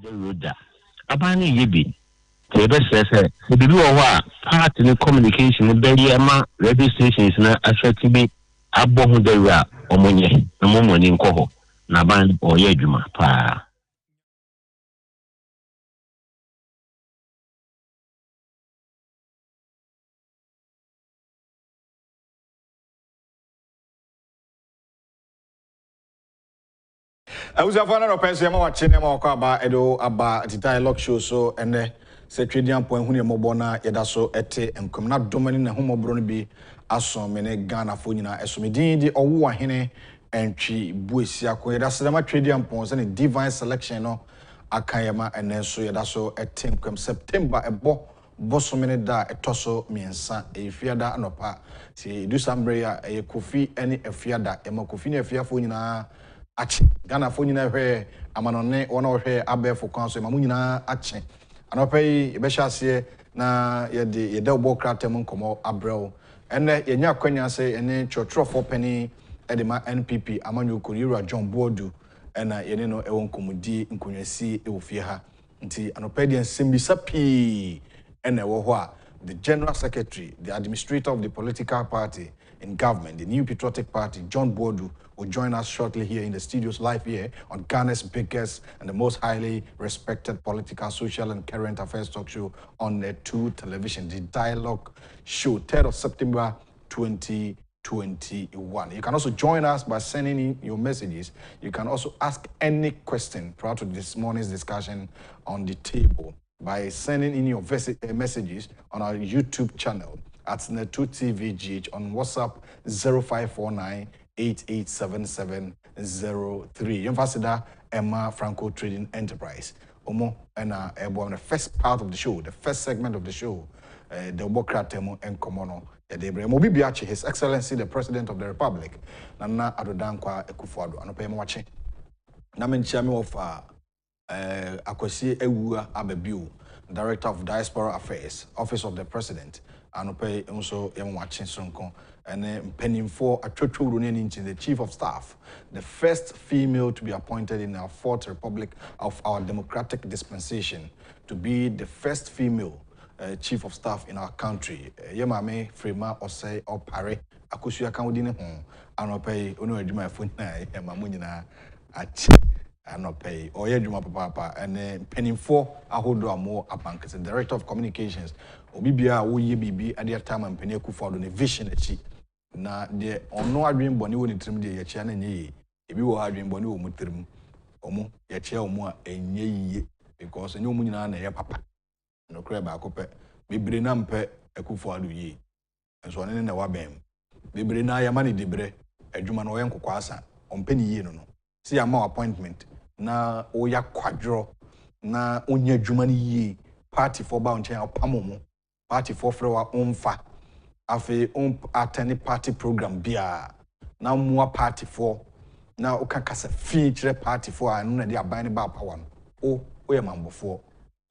the road. Abani Yibi. The best says, the Bibu part in the communication, the Beliama radio stations, and actually be Agyapong the Ra, or Monye, no more in Koho, Naban or Yejuma, Pa. I was a fan of Pensema watching them or about the dialogue show so and the Secretarian point when you're mobona Yadaso ete and come not dominating a homo bronibi as so many Ghana Funina as some the or Hene and Chi Buisiako. That's the Matradian points and a divine selection no Akayama and then so Yadaso ete come September a bosomene da etoso miensa e fiada anopa si do sambreya e kofi ene e fiada e makofi ne fiafo nyina ache Ghana fo nyina hwe amanone wona hwe abefo kwanso ma nyina ache anopa yi be hyase na ye de obo kratem nkomo abrel ene ye nya kwanya se ene chotrofo pani e de ma NPP amanyo koriwa John Boadu ena ye ne no e won komudi nkonwasi e ofie ha nti anopa de nsembisa pi and the General Secretary, the Administrator of the political party in government, the New Patriotic Party, John Boadu, will join us shortly here in the studios live here on Ghana's biggest and the most highly respected political, social, and current affairs talk show on the 2 television, the Dialogue Show, 3rd of September 2021. You can also join us by sending in your messages. You can also ask any question prior to this morning's discussion on the table by sending in your messages on our YouTube channel at Netu TVGH on WhatsApp 0549-887703. Ambassador Emma Franco Trading Enterprise. Omo and the first part of the show, the first segment of the show, the Obokratemo and Komono. Mobibiachi, His Excellency the President of the Republic, Nana Adodankwa Akufo-addo. Anopema watching. Namen Chairman of Akwesi Ewua Abebiu, Director of Diaspora Affairs, Office of the President, Anope also watching Sonko, and pending for Achocho Runeninchi, the Chief of Staff, the first female to be appointed in our 4th Republic of our democratic dispensation, to be the first female Chief of Staff in our country. Yemame Frema Osei Opare, Akusuya Kaudine Hon, Anope Uno Eduma Funai, and Mamunina Achi. Pay or Yeduma Papa and penning for Ahodo more Abank, the Director of Communications, Obibia, Uye Bibi, at that time and Peneku for the vision achi. Na the on no dream boni won trim de ye chia na nye ebi wo ha dream boni wo mutrim omo ye chia omo a enye yiye because enye omo nyina na ye papa no kra ba akopɛ bebre na mpɛ akufo-addo yi enso ne na wa bɛm bebre na ya ma ne debre adwuma no ye nkokɔ asa ɔmpɛ ne yi no see ya ma appointment na oya kwadro na onya adwuma ne yi party for ba onchen apamomo party for frewa onfa afi attend party program bia na mua party for na okakasa feature party for anu na dia ban ne ba power no o ye mambofo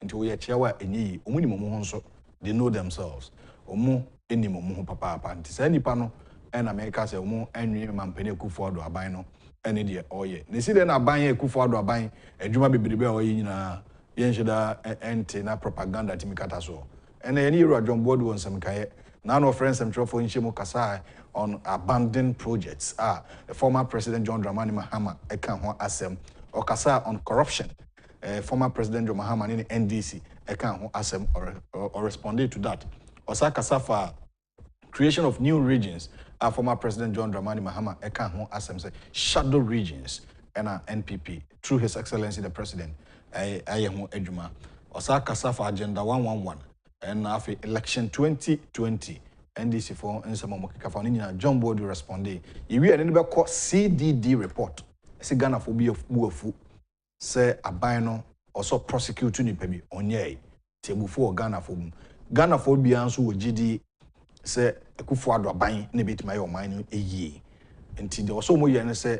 nti o ye chewa enyi omuni momo ho nso they know themselves omo eni momo ho papa nti sa nipa no en America say omo enwi mampene Akufo-addo aban no ene de oye ne si de na aban Akufo-addo aban adwuma bebrebe oye nyina ye nheda ente na propaganda timikata so ene ye ni John Boadu won sam kaye na no friends am trofo nhemu kasa on abandoned projects the former president John Dramani Mahama eka ho asem o kasa on corruption former president John Mahama in NDC eka ho asem or responded to that osa kasa for creation of new regions former president John Dramani Mahama eka ho asem say shadow regions and NPP through His Excellency the President aye ho adwuma osa kasa for agenda 111 and after election 2020 NDC for nsema kikafa nyina John Boadu responded iwi ene be call CDD report se Ghana for bi afu say aban no also prosecute ni pebi onye tebufu Ghana for bi anso wo gidi say Akufo-addo aban ne betima ye oman no eyie nti de also mo ye ne say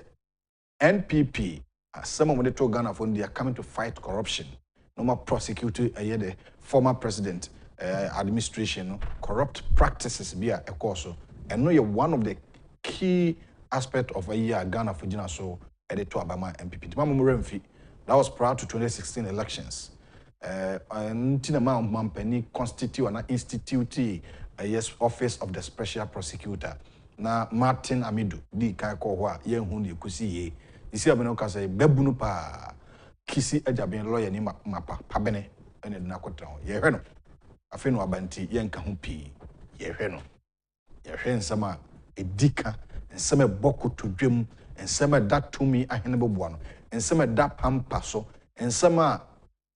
NPP some of the to Ghana for they are coming to fight corruption no more prosecute the former president administration corrupt practices be a course and no one of the key aspect of a year Ghana for Gina so edit to Abama MPP. Mama Muremfi That was prior to 2016 elections. Ntinama Mampeni constitute and institute yes, Office of the Special Prosecutor. Na Martin Amidu, di Kaikwa, Yen Hundi Kusi, isi abenoka say bebunu pa kisi Agyapong lawyer ni mapa pabene ene na kwatra ye hwe no afi no abanti ye nka ho pi ye hwe no ye hwe nsama edika nsama boko to dwem nsama that to me ahene boboa no nsama that pampa so nsama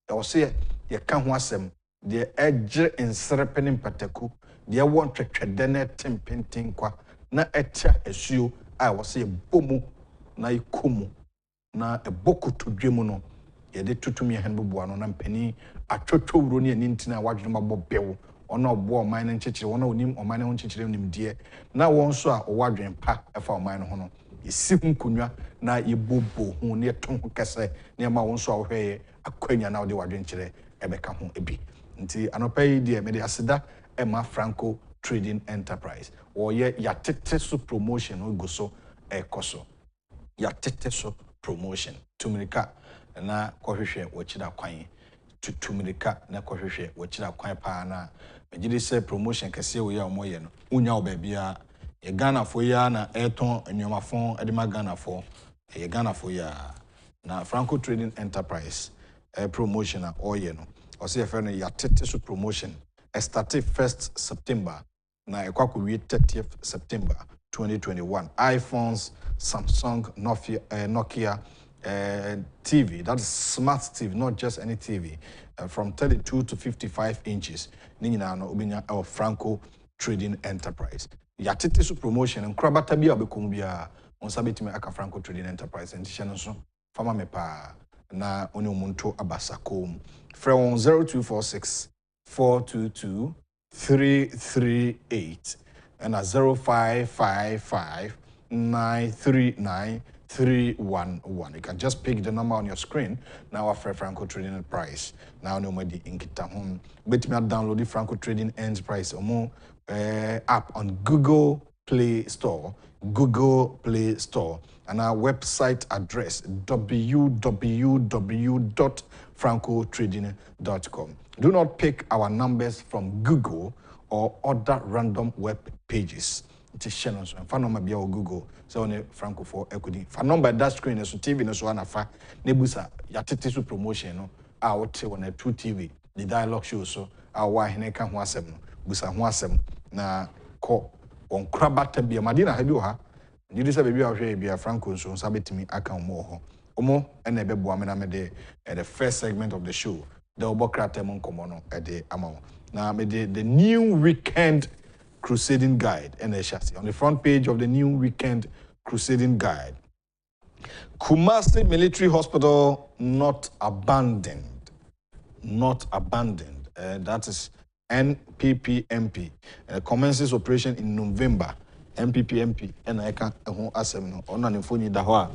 ya se ye ka ho asem de egye nsrepene mpataku de won twetwede na tempenten kwa na etia esuo a wo se bomu na ikomu na eboko to dwemu no ye de tutumi hen boboa no na mpani atwotwo wuro ne ani ntina wadwene mabɔ bew ono obo oman ne nchechire ono onim oman ne ho nchechire nim die na won so a wadwen pa efa oman no ho no yesi hu kunwa na yebobo hu ne ton ho kese ne ma won so a wohwe akwanya na wode wadwen kire ebeka ho ebi nti anopai die me de aseda ema Franco Trading Enterprise wo ye yatete so promotion o go so ekoso yatete so promotion tumirika na kohwehwe wachida kwan tumirika na kohwehwe wachida kwan pa na megidi se promotion kese wo ya omoye no unya obabia ye Ghana fo ya na eton enyomafon edema Ghana fo ye Ghana fo ya na Franco Trading Enterprise promotion a oye no o se fe no yatete so promotion started 1st September na ekwaku 30th September 2021 iPhones, Samsung, Nokia TV, that's smart TV, not just any TV, from 32 to 55 inches. Nina no ubinya our Franco Trading Enterprise. Yatete su promotion and krabata bia obekumbia on sabetime aka Franco Trading Enterprise and tishano so fama mepa na oni omuntu abasakom. From 0246 422 338 and a 0555 939 311. You can just pick the number on your screen. Now after Franco Trading Enterprise. Now nobody in kita home. But me download the Franco Trading Enterprise or more app on Google Play Store. Google Play Store. And our website address www.francotrading.com. Do not pick our numbers from Google or other random web pages. It's channel so fa number bia o Google so on Franco for equity fa number that screen so TV no so anafa nebusa yatete so promotion no a wote on a 2 TV the dialogue show so a wa hene ka ho asem no busa ho asem na ko on krabata bia madina ha bi o ha ndidi se bebi a hwe bia Franco so sabetimi aka mo ho omo na ebebo amena me de the first segment of the show the obokratem nkomo no e de amawo na me de the new weekend Crusading Guide, NHS. On the front page of the new weekend Crusading Guide. Kumasi Military Hospital not abandoned. Not abandoned. That is NPPMP. Commences operation in November. NPPMP. And I can't asem no. On an phone dahwa.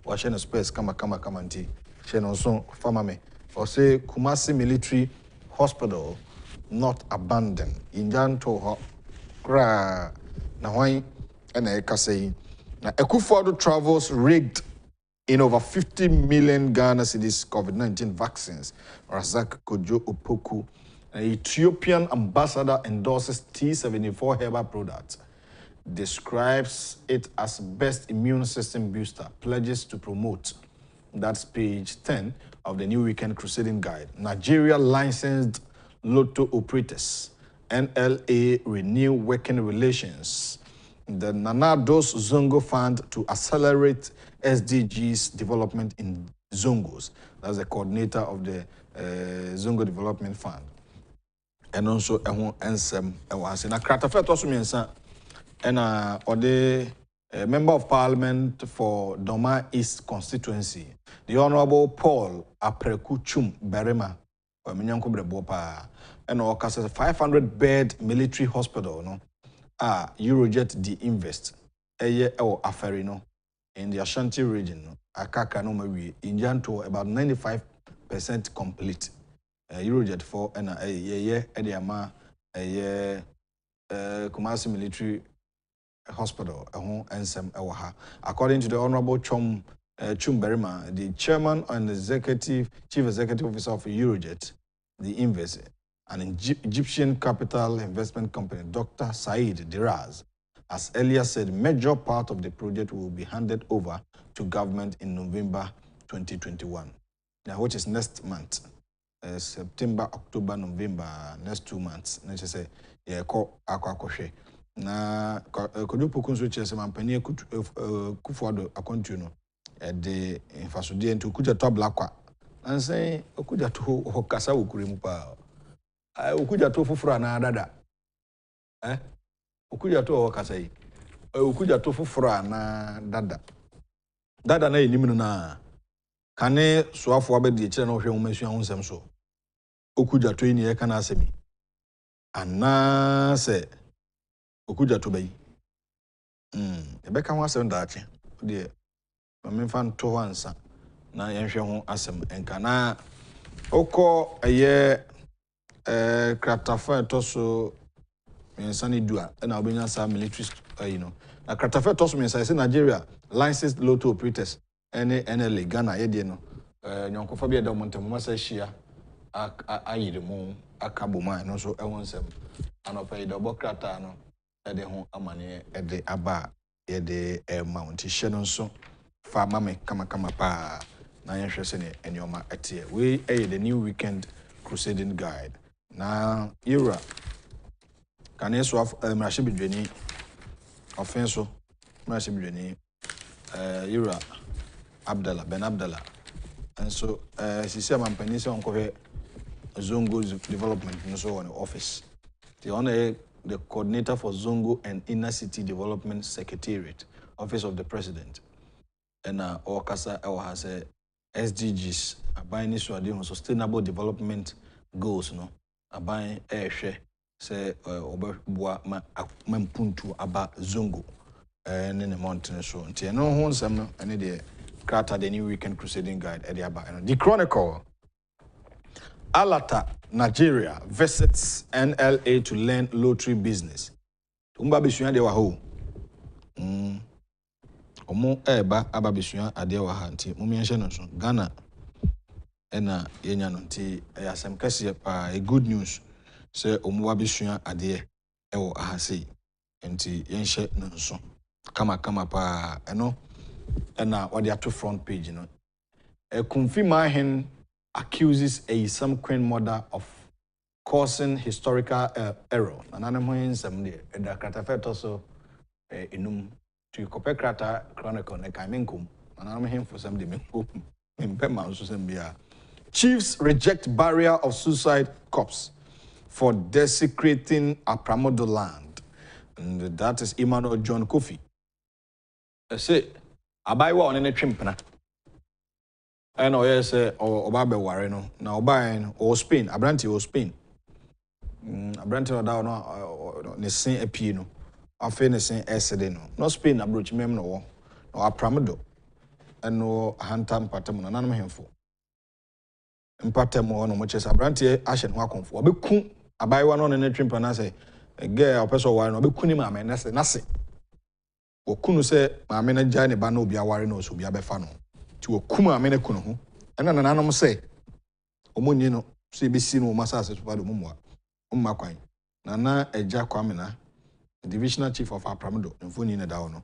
Washen space kama nti. Shen so famame. Or say Kumasi Military Hospital not abandoned. Injan to na why and na akufo-addo travels rigged in over 50 million Ghana cedis COVID-19 vaccines. Razak Kojo Opoku, an Ethiopian ambassador, endorses T74 herbal product, describes it as best immune system booster, pledges to promote. That's page 10 of the new weekend Crusading Guide. Nigeria licensed lotto operators. NLA renew working relations. The Nanados Zongo Fund to accelerate SDGs development in Zongos. That's the coordinator of the Zongo Development Fund. And also, Ensem was in a Kratafet also means and the Member of Parliament for Doma East constituency, the Honorable Paul Aprekuchum Berema, and our 500-bed military hospital, no, Eurojet de-invest, or Aferino, in the Ashanti region, no, Akaka no Marie, in Janto about 95% complete. Eurojet for and Ediama, Kumasi military hospital, and some According to the Honorable Chom Chumberima, the chairman and chief executive officer of Eurojet, the Invest, an Egyptian capital investment company, Dr. Said Diraz, has earlier said major part of the project will be handed over to government in November 2021, now, which is next month. September, October, November, next 2 months. Let's say, yeah, akwa na kodupo kunso chese mampani akufo-addo akontuno de infasodie nti okuja to blakwa anse okuja to hokasa okuremu pa okuja to foforo na dada okuja to hokasa yi okuja to foforo na dada na enim no na kane soafo abedi kire na ohwe nwomasu ahonsem so okuja to ni e kana asemi ana se okuja to bayi ebeka ho asem daache de mamemfa nto ho ansa na yenhwe ho asem enka na okọ eye kratafa toso mensani dua na obenya sa military na kratafa toso mensa se Nigeria licensed lotto operators ene NLA Ghana ye no nyonkofa bi da montem masa hia ayire mu akaboma no so ewonsem anopa ide obokrata no ede ho amane ede aba ede mount hye no so fa mame kama pa na yenhwe se ne enioma etie we the new weekend crusading guide na era kaneso mrashe bidweni offenso mrashe bidweni era Ben Abdallah and so sisi amampani se onkohwe Zongo development no so on office the coordinator for Zongo and Inner City Development Secretariat, Office of the President. And Okasa has SDGs, abine so sustainable development goals, no. Abine share say obebua mampuntu aba Zongo and in the mountain so. Until no one some any the Krata the new weekend crusading guide at the Chronicle. Alata, Nigeria visits NLA to learn lottery business. Umba bisuya de waho. Omo eba aba bisuya ade wa ha nti mo mienhye no so Ghana ena yenya no nti asem kase pa good news say omo wa bisuya ade ewo ahase nti yenhye no so kama pa eno ena wade ato front page no confirm hen accuses a some queen mother of causing historical error. Nanane mo ensem de da krata feto so enum to kope krata chronicle na kamenkum. Nanane mo hemfo sem de menko mpema nso sem bia. Chiefs reject barrier of suicide corps for desecrating Apramodo land. And that is Emmanuel John Kofi. Say abaiwa onene twimpna. And yes, Obabe Wareno. Now, Obain or Spain, Abranti or Spain. Abranti or down, no, the same Epino. I feel the same Esedeno. No Spain, Abruch Mem no Apramado. And no Hantam Patamon, and I'm him for. And Patamo, no much as Abranti, Ashen Wakom for. Abikum, Abai one on a trimp and I say, a girl, person, why no Bikunima, and that's nothing. Okunu say, my manager, Bano be a warino, so be a befano. To a kuma menekuno, and then an animal say, Omunino, CBC no Massas to Mumwa, Umaquine, Nana Agyapong, the divisional chief of Apramado, and Funina Downo,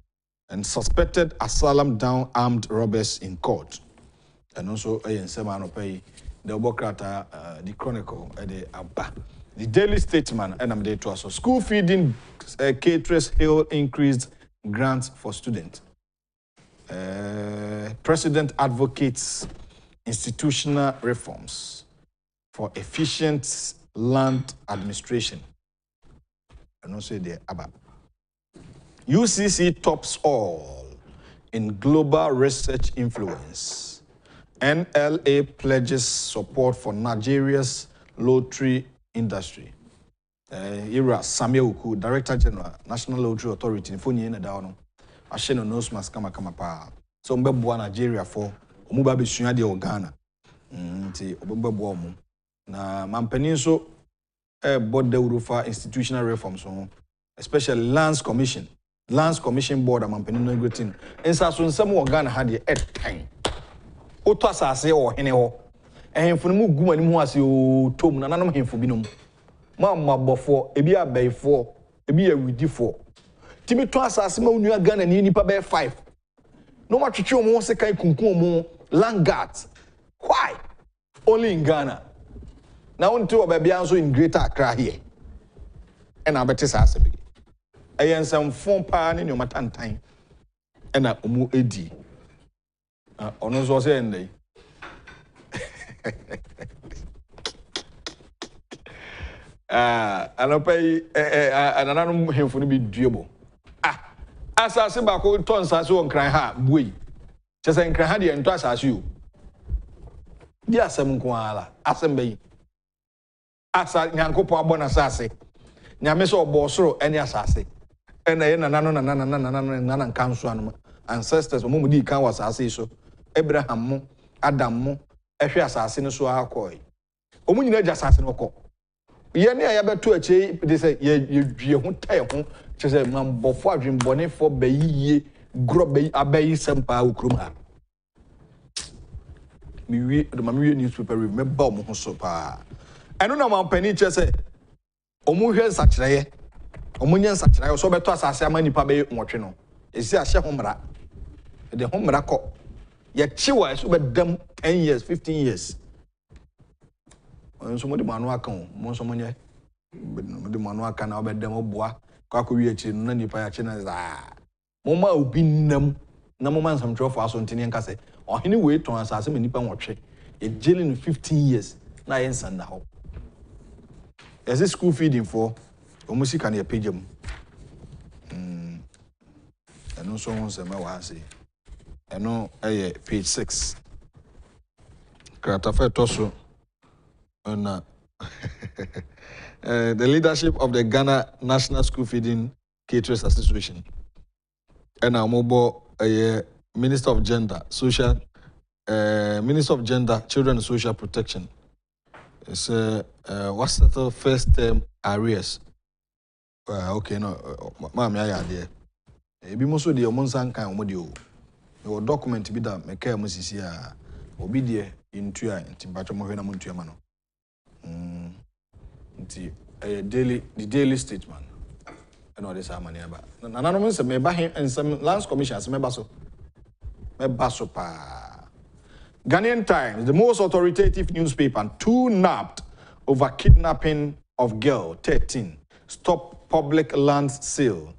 and suspected asylum down armed robbers in court. And also a Semano pay the Bokrata, the Chronicle, the Abba. The Daily Statesman, and I'm there to us. School feeding caterers hail increased grants for students. President advocates institutional reforms for efficient land administration. And also the ABA. UCC tops all in global research influence. NLA pledges support for Nigeria's lottery industry. Ira Samuel Uku, Director General, National Lottery Authority, in Fonyi na dawo no. Asheno nose mask kama pa. So mbebwa Nigeria for omuba bisunya de Ghana. Nti obebwa omu. Na mampani so board the Urufa institutional reforms so especially lands commission Lands Commission Board amampani no greeting ensa so nsem wo Ghana ha de etan oto asase wo hene ho ehemfo no mu gu mani mu ase o tom na nanom hemfo binom mamma bofo ebi abaifo ebi awidifo timi to asase ma onua Ghana ni nipa be 5 no ma twetwe omo se kan kunkun omo Langat why only in Ghana na unto obabi anso in Greater Accra here and abete sa asebe ayen sam fon pa ne nyoma tantan ena omu edi ono zo se ndai anopai anananu hemfo no bi duebo asase ba ko ton sase won kran ha buyi chese nkran ha de ento asase o di asem nko ala asem bayi asa nyankopon abona asase nyame so obo soro ene asase ena ye nana kanso anoma ancestors omo di kan wasase so Abraham mo Adam mo ehwe asase no so akoi omo nyina agya asase no kɔ ye ne ya beto achi de say ye dwie ho tai ho chese mambofo adwenbone fo bayiye gro bayi abayi sempa okrum ha mi wie newspaper read me ba omo ho so pa eno na mampani chese omo hwe nsakireye omo nya nsakireye so beto asase amani pa be nwotwe no esi ahye ho mra de ho mra kɔ ye chiwa so be dam 10 years 15 years so mo de manu aka mo so mo nye mo de manu aka na obedem oboa kwa ko wi achi na nipa ya chi na za mo ma obi nam na mo man samtro for aso ntini nka se ohene we ton asase ma nipa nwotwe e jailing 15 years na yen san na ho is this school feeding for omusi kan ye page mu eno so won se ma wa se eno page 6 krata fa toso on the leadership of the Ghana National School Feeding Caterers Association and Amobo Minister of Gender, Social Minister of Gender, Children and Social Protection. It's what's the first term arrears? Okay, no, ma'am, yeah, there. Ebi moso de omonsan kan omodio. Your document bi da meka mosisi a obi de into a ntibacho mo hwe na mo ntua ma no. The daily statement and all this money about none say me ba and some lands commissions me baso pa Ghanaian Times, the most authoritative newspaper, too napped over kidnapping of girl 13, stop public land sale,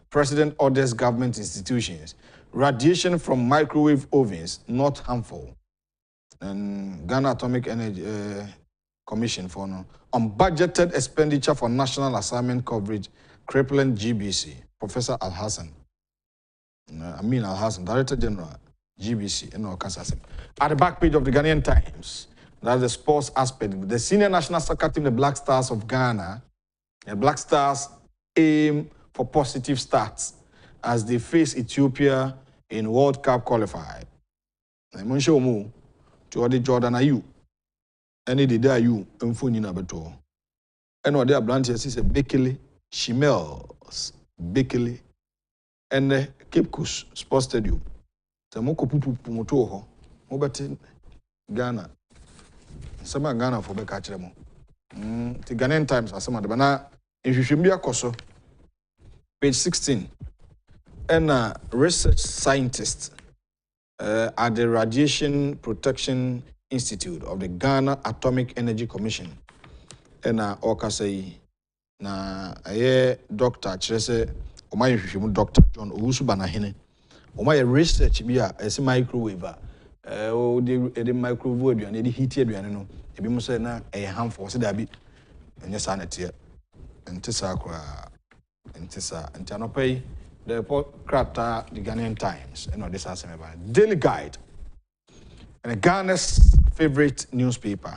president orders government institutions, radiation from microwave ovens not harmful, and Ghana Atomic Energy Commission for unbudgeted expenditure for national assignment coverage, crippling GBC. Professor Al-Hassan, Al-Hassan, Director General, GBC, at the back page of the Ghanaian Times, that's the sports aspect. The senior national soccer team, the Black Stars of Ghana, the Black Stars aim for positive starts as they face Ethiopia in World Cup qualifier. I'm sure more to the Jordan Ayew. Any day you mfoni na beto and what they are branches is a Bekele Shimels Bekele and Cape Coast Sports Stadium tamoko pupu moto ho mo beti Ghana sama Ghana for be ka kire mo the Ghanaian Times asema de bana nhwehwem akoso page 16 and research scientist at the Radiation Protection Institute of the Ghana Atomic Energy Commission. And okasei na aye doctor chese omaye hwehwemu Dr. John Owusu Banahene. Omaye research bi a ese microwave o de microwave aduane de heat aduane no ebi mo say na e harmful se da bi enye sa na tie ntisa akwa ntisa ntanopai the krata the Ghanaian Times and this asem ba Daily Guide and Ghana's favorite newspaper.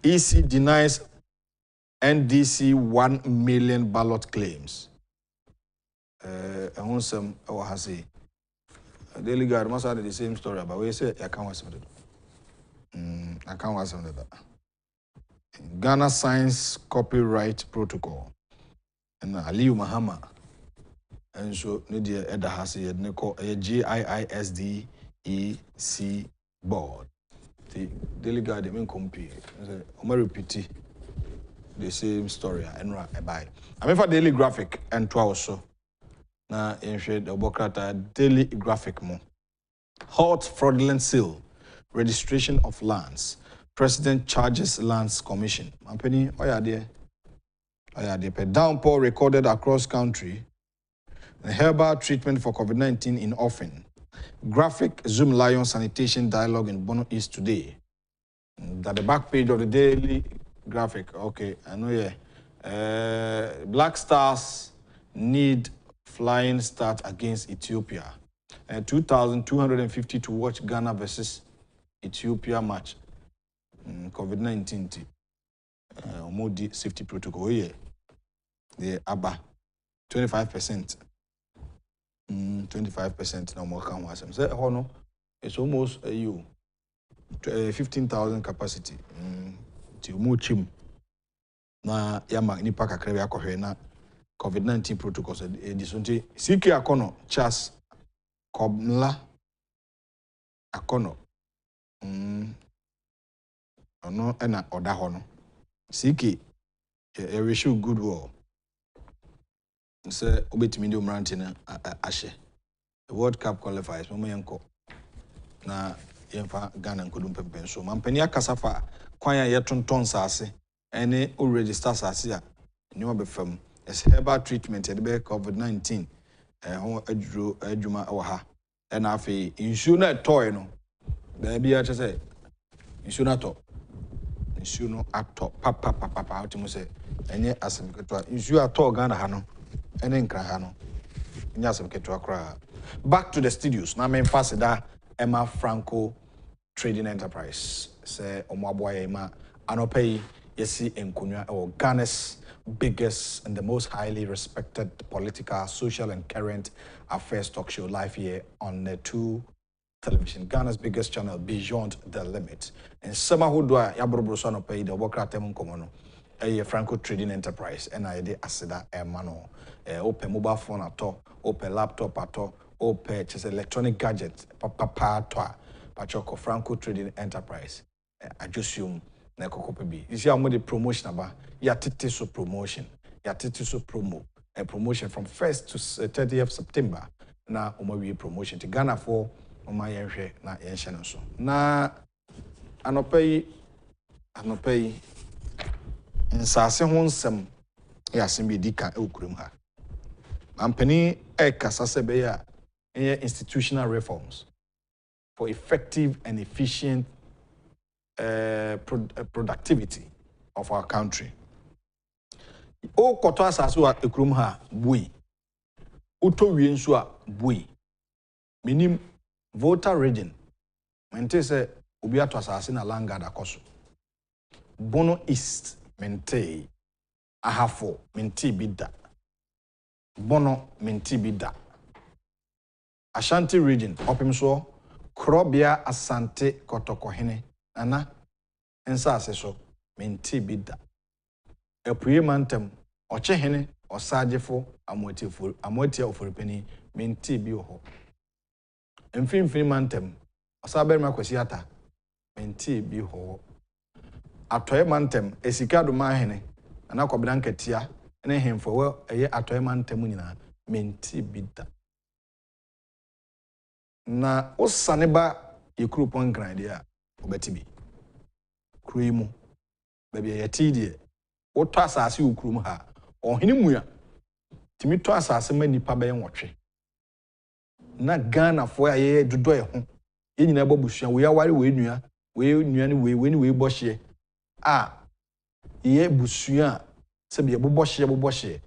EC denies NDC 1 million ballot claims. I want some Daily Guide must have the same story, but we say I can't watch it. I can't watch it. Ghana signs copyright protocol. And Aliyu Mahama and so ne de eda ha se ne call GIISDEC board the Daily Guardian men compete say o repeat the same story and buy I mean for Daily Graphic and to also na enhwe the Bokrata Daily Graphic mo hot fraudulent sale registration of lands president charges lands commission company oya there downpour recorded across country. The herbal treatment for COVID-19 in offing. Graphic Zoom Lion sanitation dialogue in Bono East today. That the back page of the Daily Graphic. Okay, I know, yeah. Black Stars need flying start against Ethiopia. 2,250 to watch Ghana versus Ethiopia match. COVID-19. Modi safety protocol. Yeah. The ABBA. 25%. 25% no more can was say no it's almost 15,000 capacity to muchim na ya magnipa kakra ya kohwe na COVID-19 protocols edisonti siki akono Charles Kobla akono ono ena oda ho no siki e wish you good work. Say obetimi ndi umranti na ahye the World Cup qualifiers mama yanko na yemfa Ghana nkodum pepe so mampani akasafa kwan ya yetonton sase ene o register sase a nyoma befam es herbal treatment e be COVID-19 ho adwuma wo ha ena afi insu na toy no da bia che say insu na to insu no ato papa otimo say enye asem ketwa insu ato Ghana ha no back to the studios. Now I'm pass that Emma Franco Trading Enterprise. Say Omaboy Emma Anopei Yesi Nkunya or Ghana's biggest and the most highly respected political, social and current affairs talk show live here on the 2 television. Ghana's biggest channel Beyond the Limit. And Sema Hudwa Yabrobro Sanopei the Wokratem Komono. Franco Trading Enterprise and I did asida mano open mobile phone ato open laptop ato open just electronic gadget papa to pachoko Franco Trading Enterprise adjusum na kokopebi you see how much promotion aba ya tete so promotion ya tete so promo a promotion from 1st to 30th September na omawie promotion to Ghana for oma yenhwe na yenhye no so na anopei nsase ho nsem ya sembe dika ekurum ha ampani kasa sebe ya institutional reforms for effective and efficient productivity of our country o koto asase wa ekurum ha bui uto wie nso a bui minim voter region mente se obi ato asase na Langard akoso Bono East mente ahafo mente bida Bono mente bida Ashanti region opimso Krobia Asante Kotokohene ana ensa aseso mente bida Epuye mantem ochehene osagefo amotie oforipeni mente bi ho Mfimfini mantem osaber makwasi ata mente bi ho Atoye mantem esika do mahene ana kwabena nkatia ene hemfo we eye atoye mantem nyina menti bida na osane ba yekrupon grande a obetibi kruimu bebia yeti die woto asase ukrum ha ohene mua timi to asase ma nipa be nwotwe na Ghana fo aye dodo e ho ye nyina babusua we aware we nua ni we bohye ye busua se be bobohye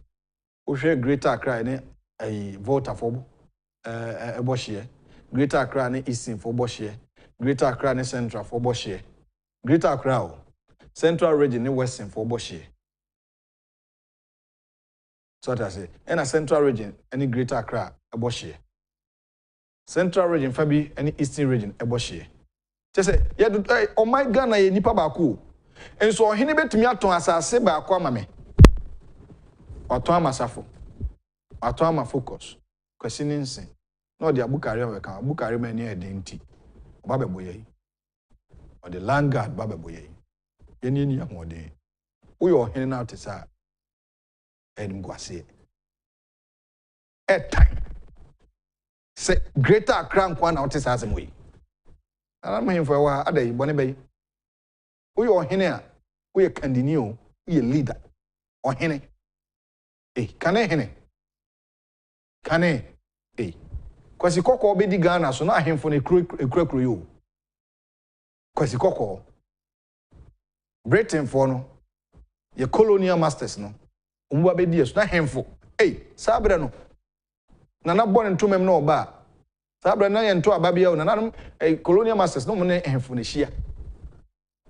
ohwe Greater Accra ne voter for bohye Greater Accra ne Eastern for bohye Greater Accra ne Central for bohye Greater Accra Central region ne Western for bohye so that say and Central region any Greater Accra bohye Central region fabi any Eastern region bohye just say ya do oh my Ghana ye nipa ba ko enso ohene betumi aton asase ba akwa mame oton amasafo atoma focus questioning no the abukari we kan abukari man near identity oba beboye or the land guard baba boye yeni ni amode uyo hene na tesa enim gwase at time say greater Accra nkwa na otesa asem we ana me for wa adai bone bay uyo hene a uyo kandini o uyo leader o hene kane hene kane kwasi kokko obedi Ghana so na ahemfo ne ekura yo kwasi kokko Britain for no ye colonial masters no umba bedi so na ahemfo sabre no na bone ntomem na oba sabre na ye nto aba bia o na colonial masters no mo ne ahemfo ne hia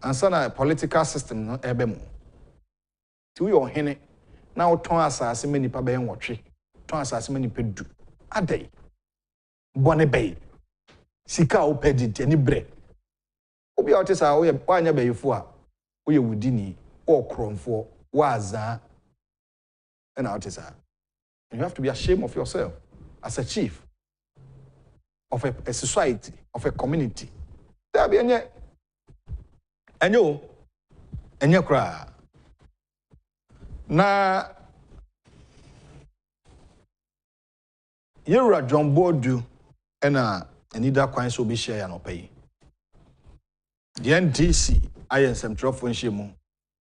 ansa na political system no ebe mu ti uyo hene na oton asase mani pa be nwotwe ton asase mani pedu adai bone bay sika opedit ani bre obi otisa wo ye kwanya bayifo a wo ye wudini o kromfo waza na otisa you have to be ashamed of yourself as a chief of a society, of a community. There be enye kra na Yura John Boadu ena anida kwan so be share ya no pay. The NDC INSM trofo nhemu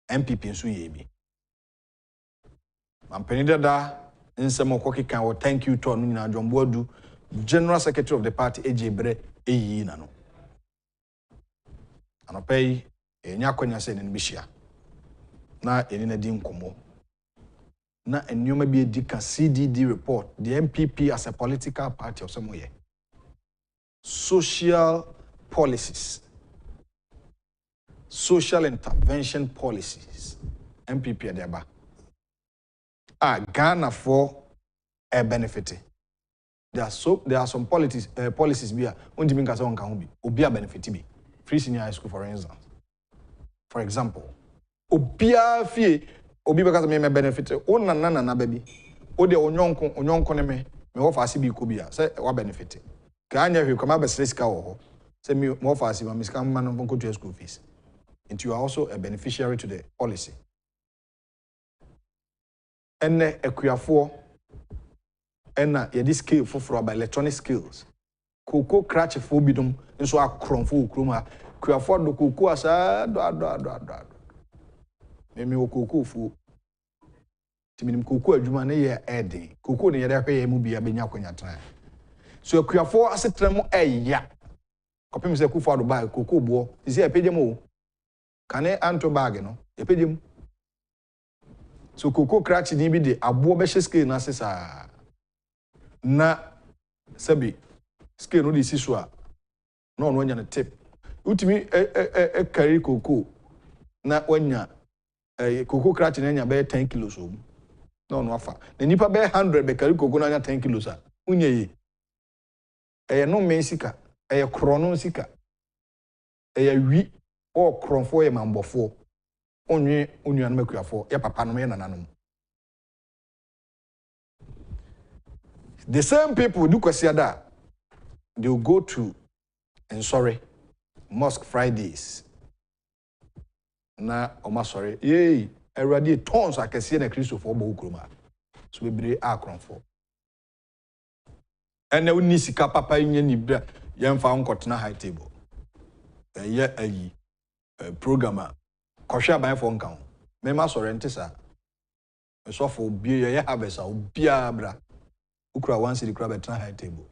MPP nso ye bi. Mampenida da nsem okokeka wo thank you to no nyina John Boadu General Secretary of the party Ejebre eyi na no. Anopay enya kwanya se ne bishia. Na eni na di nkomo. Na enyoma bi edika CDD report the MPP as a political party of somewhere. Social policies. Social intervention policies. MPP adeba. Ghana for a benefit. There are some policies be on the kasa on kan bi obia benefit bi free senior high school for instance. For example, obia fie obi be kasa me benefit o na baby o de onyonko ne me offer ase bi ko bi a say wa benefit ka anya hwe kama be sika wo ho say me offer ase ma me sika ma no go to school fees and you are also a beneficiary to the policy. Ene ekuafo ena ye this skill for by electronic skills koko cratch for bidum nso akronfo okroma kuafo do koko asa do me okoko fu timinim koko adwuma ne ye eden koko ne ye da hwe mu bia benya kwanya tran so kuafo asetrem eya kopem se kufa do bag koko bo isi epedem o kane anto bag no epedem so koko cratch ni bi de abo be skill na sesa na sabi scale no disi so a no nya na tip utimi carry koko na wanya koko cratch na nya be 10 kilos o no afa na nipa be 100 be carry koko na nya 10 kilos a unye yi no men sika krono sika wi o kronfo ye mambofo onwe onua na makuafo ye papa no ye nananom. The same people do kwasiada they will go to mosque Fridays na oma sorry everybody tons akese na Christopher obo ukroma so bebre akronfo ene woni sika papa nya ni bra yemfa nkotena high table ayi programmer kohwe aban fo nkan me ma sorry ntesa so for bie ye harvest obia bra ukura one city crab at high table.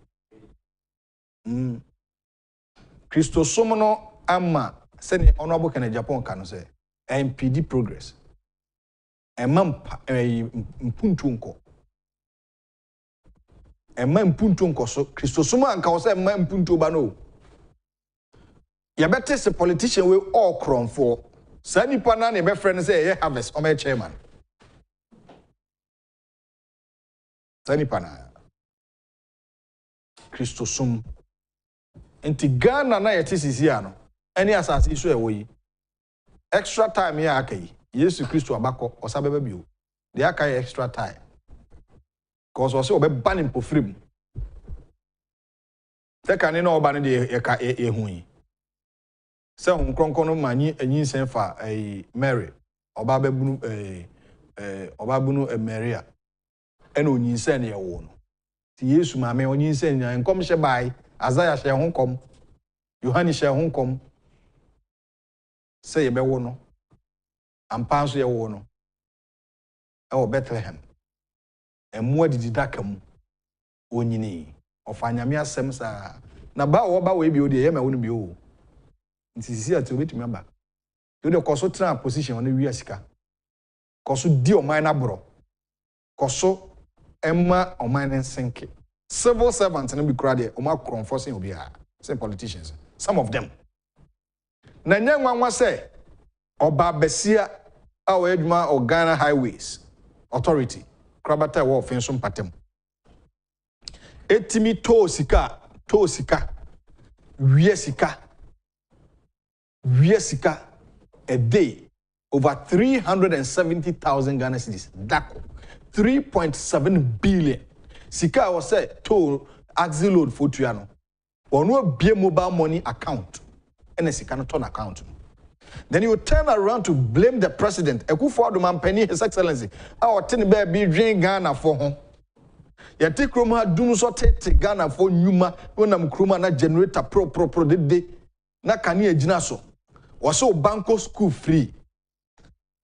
Christo Somono ama seni honorable Agyapong can say MPD progress. Mpuntunko. Mpuntunko so Christo Somo anka say mpuntu ba no. Ya better say politician we all crom for. Sani pana ne be friend say ye harvest o me chairman. Sani pana Christosum enti Ghana na yete sisi ano eni asase iso ewo yi extra time ya akai Yesu Kristo abakọ osabeba bio de akai extra time Because also be banning po free. Te kan no oba no de e hu yi. Se hun kronkron no manyi anyin sen fa Mary. Oba babunu oba bunu Maria. Ena onyin sen ne ye wo no. Ti Yesu maame onyin sen nya enkom hye bai, Isaiah hye ho kom. Yohane hye ho kom. Se ye be wo no. Ampa nso ye wo no. E Bethlehem. Emu adidi daka mu. Onyini. Ofanyame asem sa na ba wo ba we bi o de ye ma wo no bi o. Nti sisi ati obetumi aba. Do de koso tra position on wi asika. Koso di oman na bro. Koso emma oman nsenke. Civil servants no bi kura de o ma kronforcing obi a. Say politicians. Some of them. Na nyanwa say oba besia a wo adwuma o Ghana Highways Authority. Krabata wo ofenso mpatem. Etimi to sika, wie sika a day over 370,000 Ghana cedis. Dako 3.7 billion. Sika was said to axi load for tuano. Or no be mobile money account and a sika no turn account. Then you turn around to blame the president. Akufo-addo man penny His Excellency. Our tin bear be drain Ghana for home. Yati kroma dunu so tete Ghana for nyuma wonam kroma na generator pro de na kani agina so wose banko school free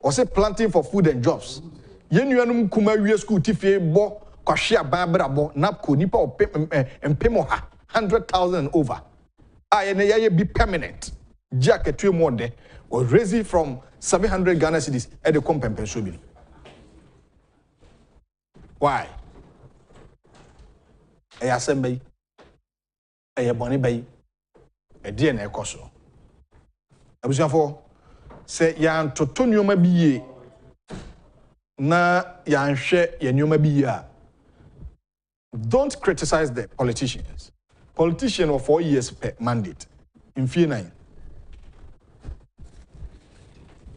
wose planting for food and jobs yenuanum kuma wie school tifie bo kwahwe ababra bo napko nipa empemo ha 100,000 over aye na yaye be permanent jacket more de was raised from 700 Ghana cedis e de kompempen so bi why assembly a bonny bay a DNA coso. Abusiafo say yan to nyoma biye na yan hwe yan nyoma biye. Don't criticize the politicians. Politician of 4 years per mandate. In fear 9.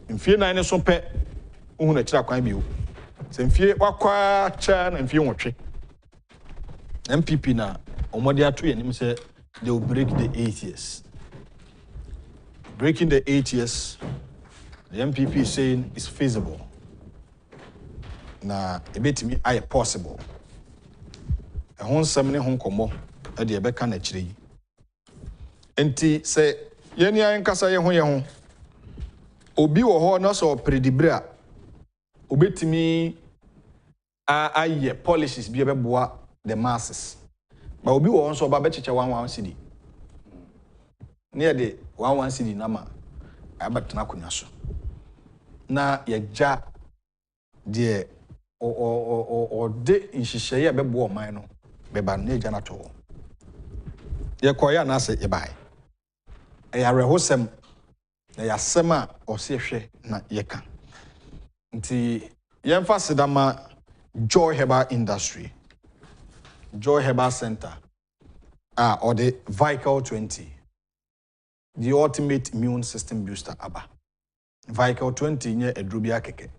In fear 9 so pe uhuna chira kwan biu. Se fear wakwa cha na fear wotwe. MPP na omode ato yenim say they will break the 8 years. Breaking the 8 years, the MPP is saying it's feasible. Na ebetimi aye possible. E hon semne hon komo e de ebeka na kire yi. Enti say yeni ayen kasa ye ho obi wo ho no so predibre a obetimi aye policies bi ebeboa the masses. But obi wo nso ba becheche 11 cedi. Near the 11 cedi na ma abatena konya so. Na yeja de o de nhihye bebo oman no beba na eja na to. Ye koya na se ye bai. E ya rehosem na ya sema o se hwe na ye ka. Nti ye mfa sedama Joy Herbal Industry. Joy Herbal Center or the Vical 20, the ultimate immune system booster aba. Vical 20 nye edrubia keke.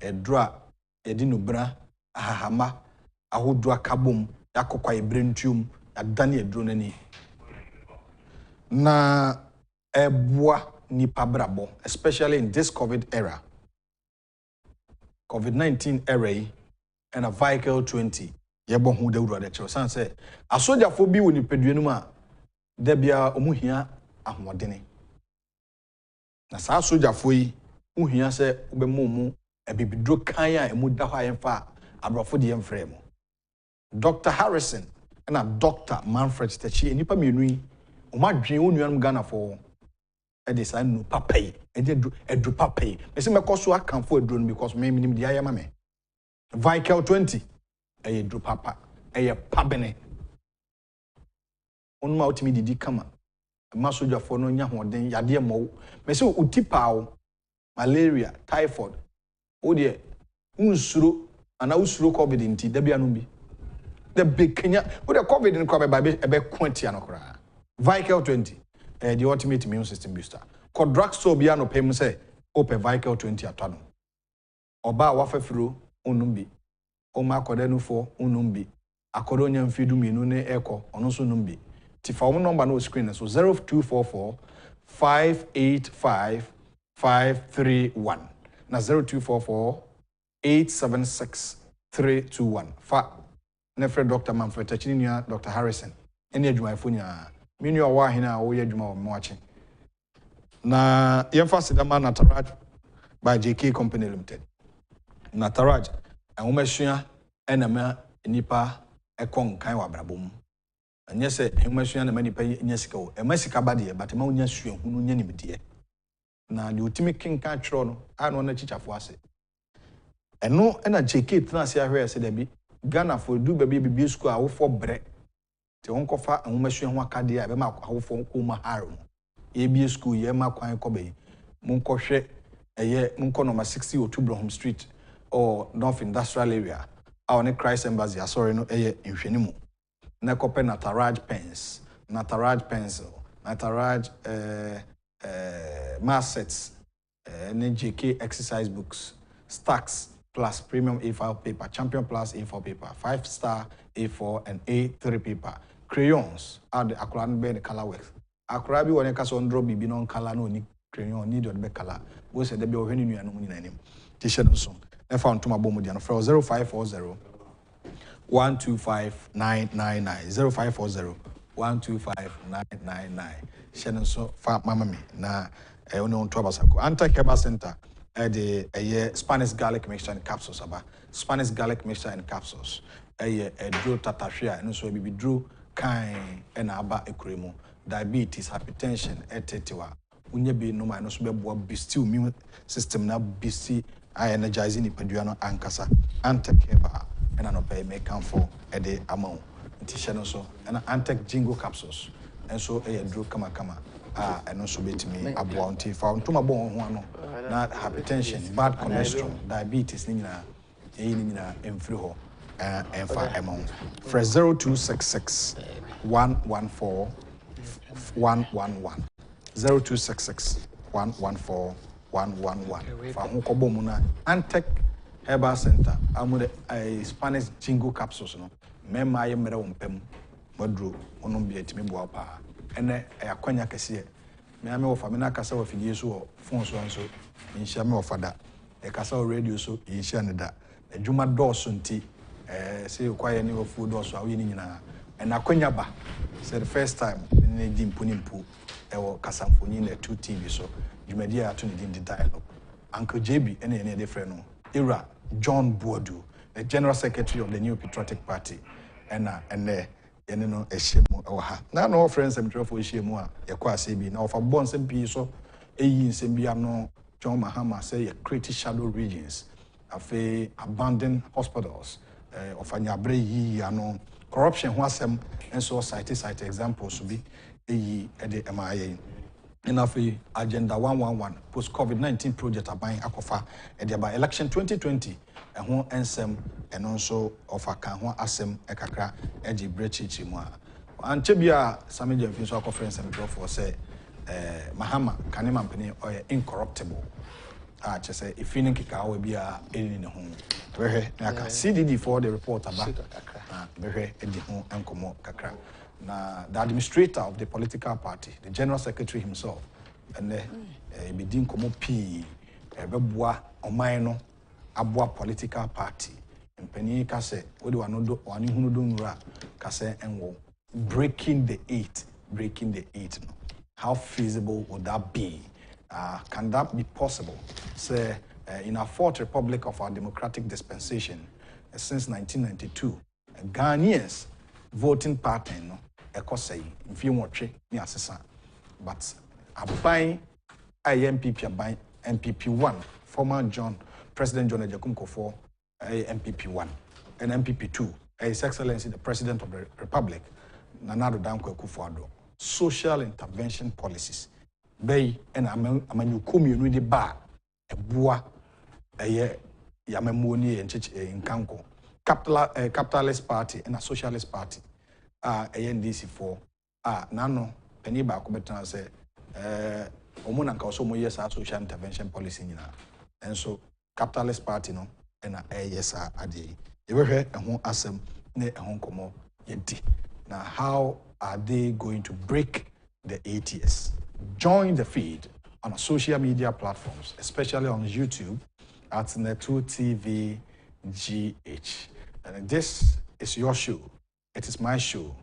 Edra edinubra ahahama ahodua kabum yakokwa ebrentuum adane edro nani. Na ebwa nipa brabo, especially in this COVID era. COVID-19 era and a Vical 20 yebo hu dawuru ade san say asojafo bi woni peduanu ma da bia omuhia ahomodene na sa asojafo yi uhia say obemu ebibidro kan a emu da hwa yemfa abrofo de yemfrɛ mu Dr. Harrison and Dr. Manfred Techi enipa mienu yi omadwen onuanum Ghana for e dey say no papai e dey edu papai me say mekoso akanfo eduro no because me minim dia yema me Vical 20 eye dro papa eye pabene onuma otimi didi kama masojafo no nya hoden yade mo me se utipawo malaria typhoid o de unsuro ana usuro covid nti da bia no bi the big Kenya o de covid no kwa be kwantia no kra Vical 20 the ultimate immune system booster ko drugstore bia no pem se open Vical 20 atano oba wafafiro onum bi Oma Kodenu for Unumbi. Akodonya Mfidu Minune Echo, Onoso Numbi. Tifa number no screen, so 0244 585 531. Na 0244 876 321. Fa Nefre Dr. Manfred Tachinia, Dr. Harrison. Any adwuma funya. Minu awa hina wo ye adwuma wo mwache. Na yemfa sidama Unauthorized by JK Company Limited. Unauthorized ahomesua enama nipa ekon kan wa brabom. Anya se ahomesua na nipa nya sika o. Ema sika ba de but ma onya sua hunu nya nimde. Na de otimi kenka twro no ano na chichafo ase. Eno na JK tena se ahwe ase da bi Ghana for do baby school a wo for bre. Te won kofa ahomesua ho akade a be ma awofo ko ma haro. Ye bi school ye ma kwan ko be. Mun ko hwe eye mun ko number 60 Otu Broham Street or North Industrial Area. Our Christ Embassy sorry no eye nhwenimu. Na kope Unauthorized pens, Unauthorized pencil, Unauthorized mass sets, NJK exercise books, stacks plus premium A5 paper, champion plus A4 paper, 5-star A4 and A3 paper, crayons, are the Akuran be the color works. Akurabi one kaso ndro bibi non color no ni crayon need the be color. We say the be ohwenu nua no nyina nim. T-shirt so. Na fa ntoma bomu dia no fra 0540 125 999 0540 125 999. Shannon so fa mama me na oni on to abasako. Anti-Keba Center the Spanish garlic mixture and capsules aba. Spanish garlic mixture and capsules. Drew tatashia and so be drew kind and aba ekremu. Diabetes, hypertension, etc. Unye be no minus be still immune system na BC energizing ipaduano ankasa Anti-Keba and an opay make come for a day amount. T-shirt so and Antec jingo capsules and so drew kama and also bet me abounty found to my bone one not hypertension, bad cholesterol, diabetes nina influho and 5 amount. Fresh 0266 114 111 0266 114 111 for Hukobomuna Antec Herbal Center. I'm with a Spanish jingo capsules. No, Mema Yemera Umpem, Modru, Onumbia Timibuapa, and a Quanya Cassia. Me ame ofa me na kasa wa fidie so phone so anso inhia me ofa da e kasa o radio so inhia ne da adwuma dɔɔso nti say kwaye ne ofu dɔɔso a wo ni nyina na kwanya ba say the first time ne di mpunimpu e wo kasa mfoni na 2 TV so dwumadi a to ne di dialogue Uncle JB ene ne de frɛ no era John Boadu, the General Secretary of the New Patriotic Party ene yene no ehyemu oha na no friends am trofo ehyemu a yakwa asebi na ofa bon sem bi so eyi nsem bi ano John Mahama say ye create shadow regions afi abandoned hospitals of anyabre yi ano corruption ho asem enso cite examples bi eyi ede MIA enough agenda 111 post COVID-19 project aban akofa ede ba election 2020 ho ensem eno nso ofa kan ho asem ekakra eji brechichi mu a anche bia sameje mfi so conference am for say Mahama kanema mpani oye incorruptible a che say ifini kika wa bia eni ne ho behwe na ka CDD for the report aba behwe edi ho enkomo kakra na the administrator of the political party, the general secretary himself, and be din komo P beboa oman no aboa political party. Mpani ka se odi wanodo wani hunudo nwura ka se enwo breaking the eight no. How feasible would that be? Can that be possible? Say in our fourth republic of our democratic dispensation since 1992, Ghanaians voting pattern no ekosai mfi nwotwe ni asesa but aban IMPP aban MPP1 former President John Agyapong for MPP1 and MPP2 His Excellency the President of the Republic Nana akufo-addo social intervention policies bay and amanyu community ba eboa yamamoni en nkanko capitalist party and a socialist party ANDC4 nano penny ba ko betana say omuna nka so mo yes social intervention policy nyina and so capitalist party no na yes ade Yɛbɛhwɛ ɛho asɛm ne ɛho nkɔmmɔ yɛdi. Now, how are they going to break the ATS? Join the feed on our social media platforms, especially on YouTube at Netu TV GH. And this is your show. It is my show.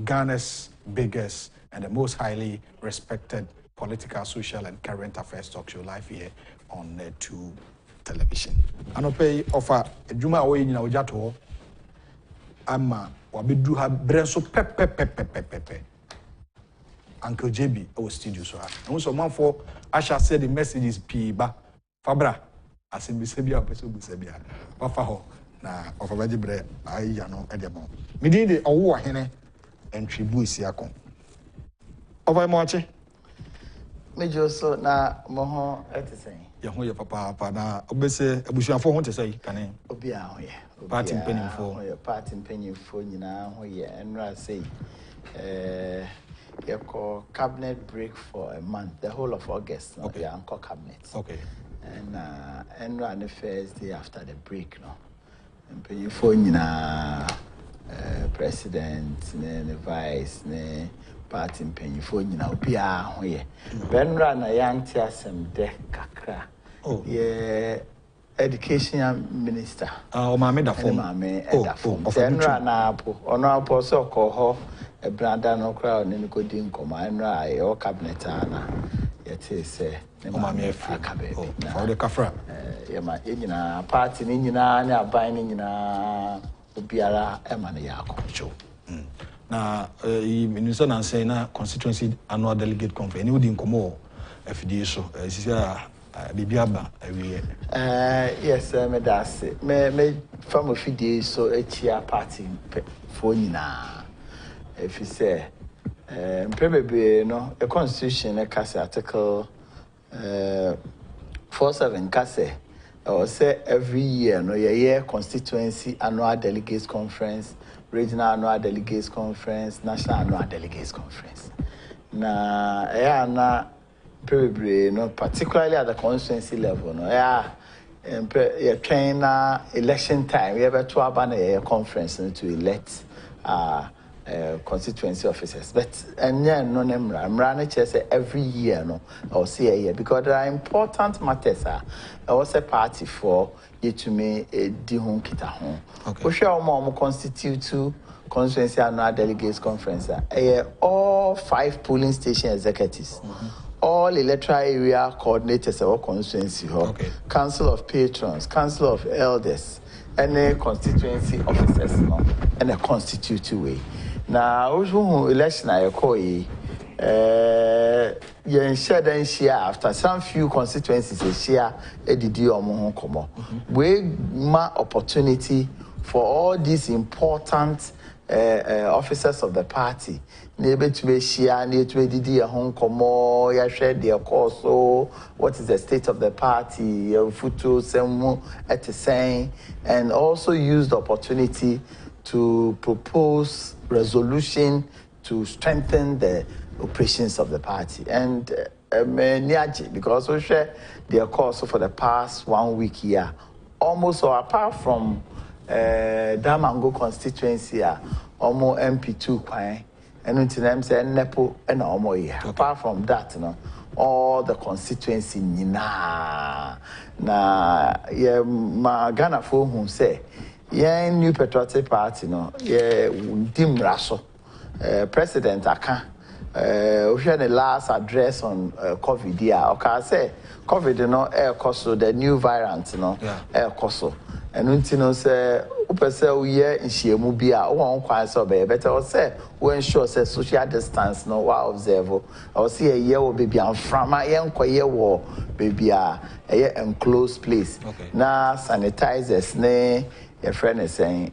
Ghana's biggest and the most highly respected political, social, and current affairs talk show live here on Netu Television. Anope offer a Juma away in our jato. Ama wabedu ha brenso pepe. Uncle JB our studio so. And so man for Asha said the message is P ba Fabra asembisebia pesebia. Wafa ho na ofabaji bre ayi ano edemo. Midi de owo ahene entwibu isiakon. Over moache. Mejo so na moho etesen. Ye ho ye papa na obese abusuafo ho tesai kane. Obi a ho ye. Party mpanimfo. Ho ye party mpanimfo nyina ho ye enra say you call cabinet break for a month, the whole of August. No, okay. Anchor cabinet. Okay. And run the first day after the break, no. And pay for president, the vice, the party paying for be a way. Then run a young tiasem de kakra. Oh, yeah. Education minister. Oh, my made a form. Then run up on our post so call a brand no crowd and go dim command or cabinet yet is Mamma Africa. For the Kafra. Yeah, party in binding in a Biara Emaniaco. Now, Minister and say na constituency annual delegate conference. You didn't come over FD so. Bibiaba every year. Yes, me that's it. Me from a few days so a cheer party for Nina. If you say, probably no, a constitution a case article 47 case or say every year no year constituency annual delegates conference, regional annual delegates conference, national annual delegates conference. Na probably no, particularly at the constituency level, no, you're trying election time. We have a 2-hour conference to elect constituency officers, but and yeah, no, I'm running every year, no, or see a year because there are important matters. I was a party for you to me di home kita home. We share more constitute constituency annual delegates conference. All 5 polling station executives. All electoral area coordinators of our constituency, council of patrons, council of elders, and a constituency officers, and a constitutive way. Now, election I call you share after some few constituencies share a DD we ma opportunity for all these important officers of the party. Maybe to be share, need to be Hong Kong, ya share their course. So, what is the state of the party? Futu semu at the same, and also use the opportunity to propose resolution to strengthen the operations of the party. And because we share their course for the past 1 week here, almost or apart from Damango constituency, almost MP2 and until say Nepo and Omo here. Apart from that, all the constituency na yeah ma Ghana for whom say yeah new patriotic party yeah dim raso president aka we share the last address on COVID here. Okay, say COVID air coso the new variant air coso and until say upese we in shiemu bia won kwan so be better say we ensure say social distance wa observe or see a year will be amframa yen koye wo baby a enclosed place na sanitizers ne your friend is saying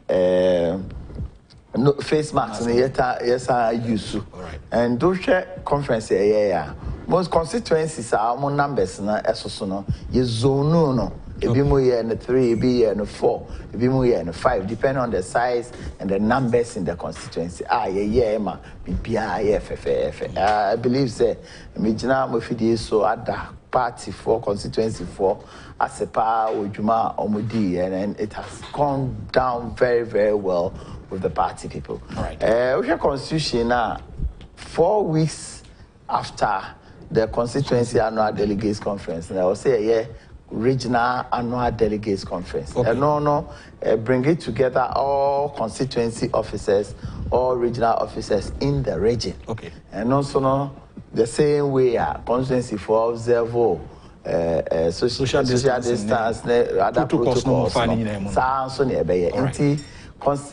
no face masks yes I use and those conference most constituencies are more numbers na esoso no ye zone no Ebi mu yɛ no 3, ebi yɛ no 4, ebi mu yɛ no 5, depending on the size and the numbers in the constituency. Yeah, ma bibia yɛ fɛfɛɛfɛ. I believe say me gyina mo fidie so ada party for constituency for asepa odwuma omudi, and it has gone down very, very well with the party people. All right. We have constitution now 4 weeks after the constituency annual delegates conference. And I will say, yeah, regional annual delegates conference. Okay. And bring it together all constituency officers, all regional officers in the region. Okay. And also the same way constituency for observe social distance, other protocols.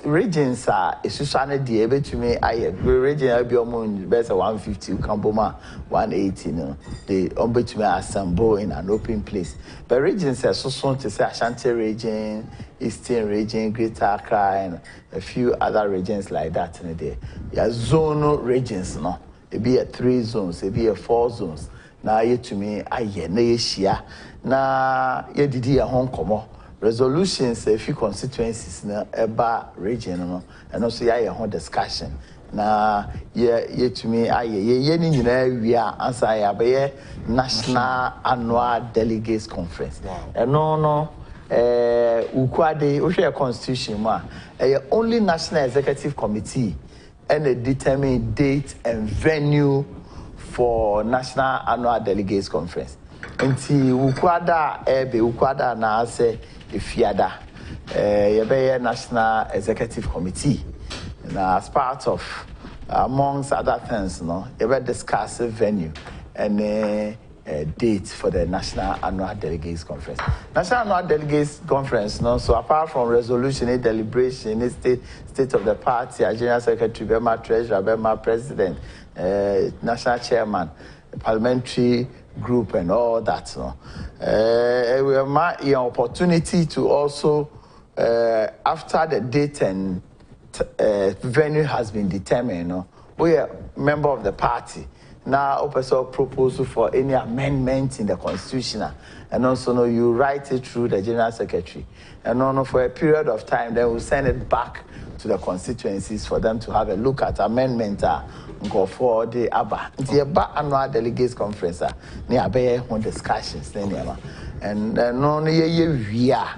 Regions are Susana de able to me. I region I be among best 150 Kamboma 180 no the to me assemble in an open place. But regions are so soon to say Ashanti region, Eastern region, Greater Accra, and a few other regions like that in a day. Yeah, zonal regions no. It be 3 zones, it be 4 zones. Now you to me I share. Na ye didi a home come. Resolutions a few constituencies na eba region no and also ya your discussion na ye to me ye ni nyina wi a answer ya be national annual delegates conference. No ukwade o share constitution ma only national executive committee and a determined date and venue for national annual delegates conference. Nti ukwada ukwada na ase Ifiada, Yabeye National Executive Committee, and as part of, amongst other things, you discuss a venue and a date for the National Annual Delegates Conference. National Annual Delegates Conference, so apart from resolution, deliberation, state of the party, General Secretary, Bema Treasurer, Bema President, National Chairman, parliamentary group and all that. We have an opportunity to also, after the date and venue has been determined, we are member of the party. Now, also proposal for any amendment in the constitution, and also you write it through the General Secretary, and also for a period of time, then we'll send it back to the constituencies for them to have a look at amendment. Go for the ABBA annual delegates conference. Near Bay on discussions, and no, we are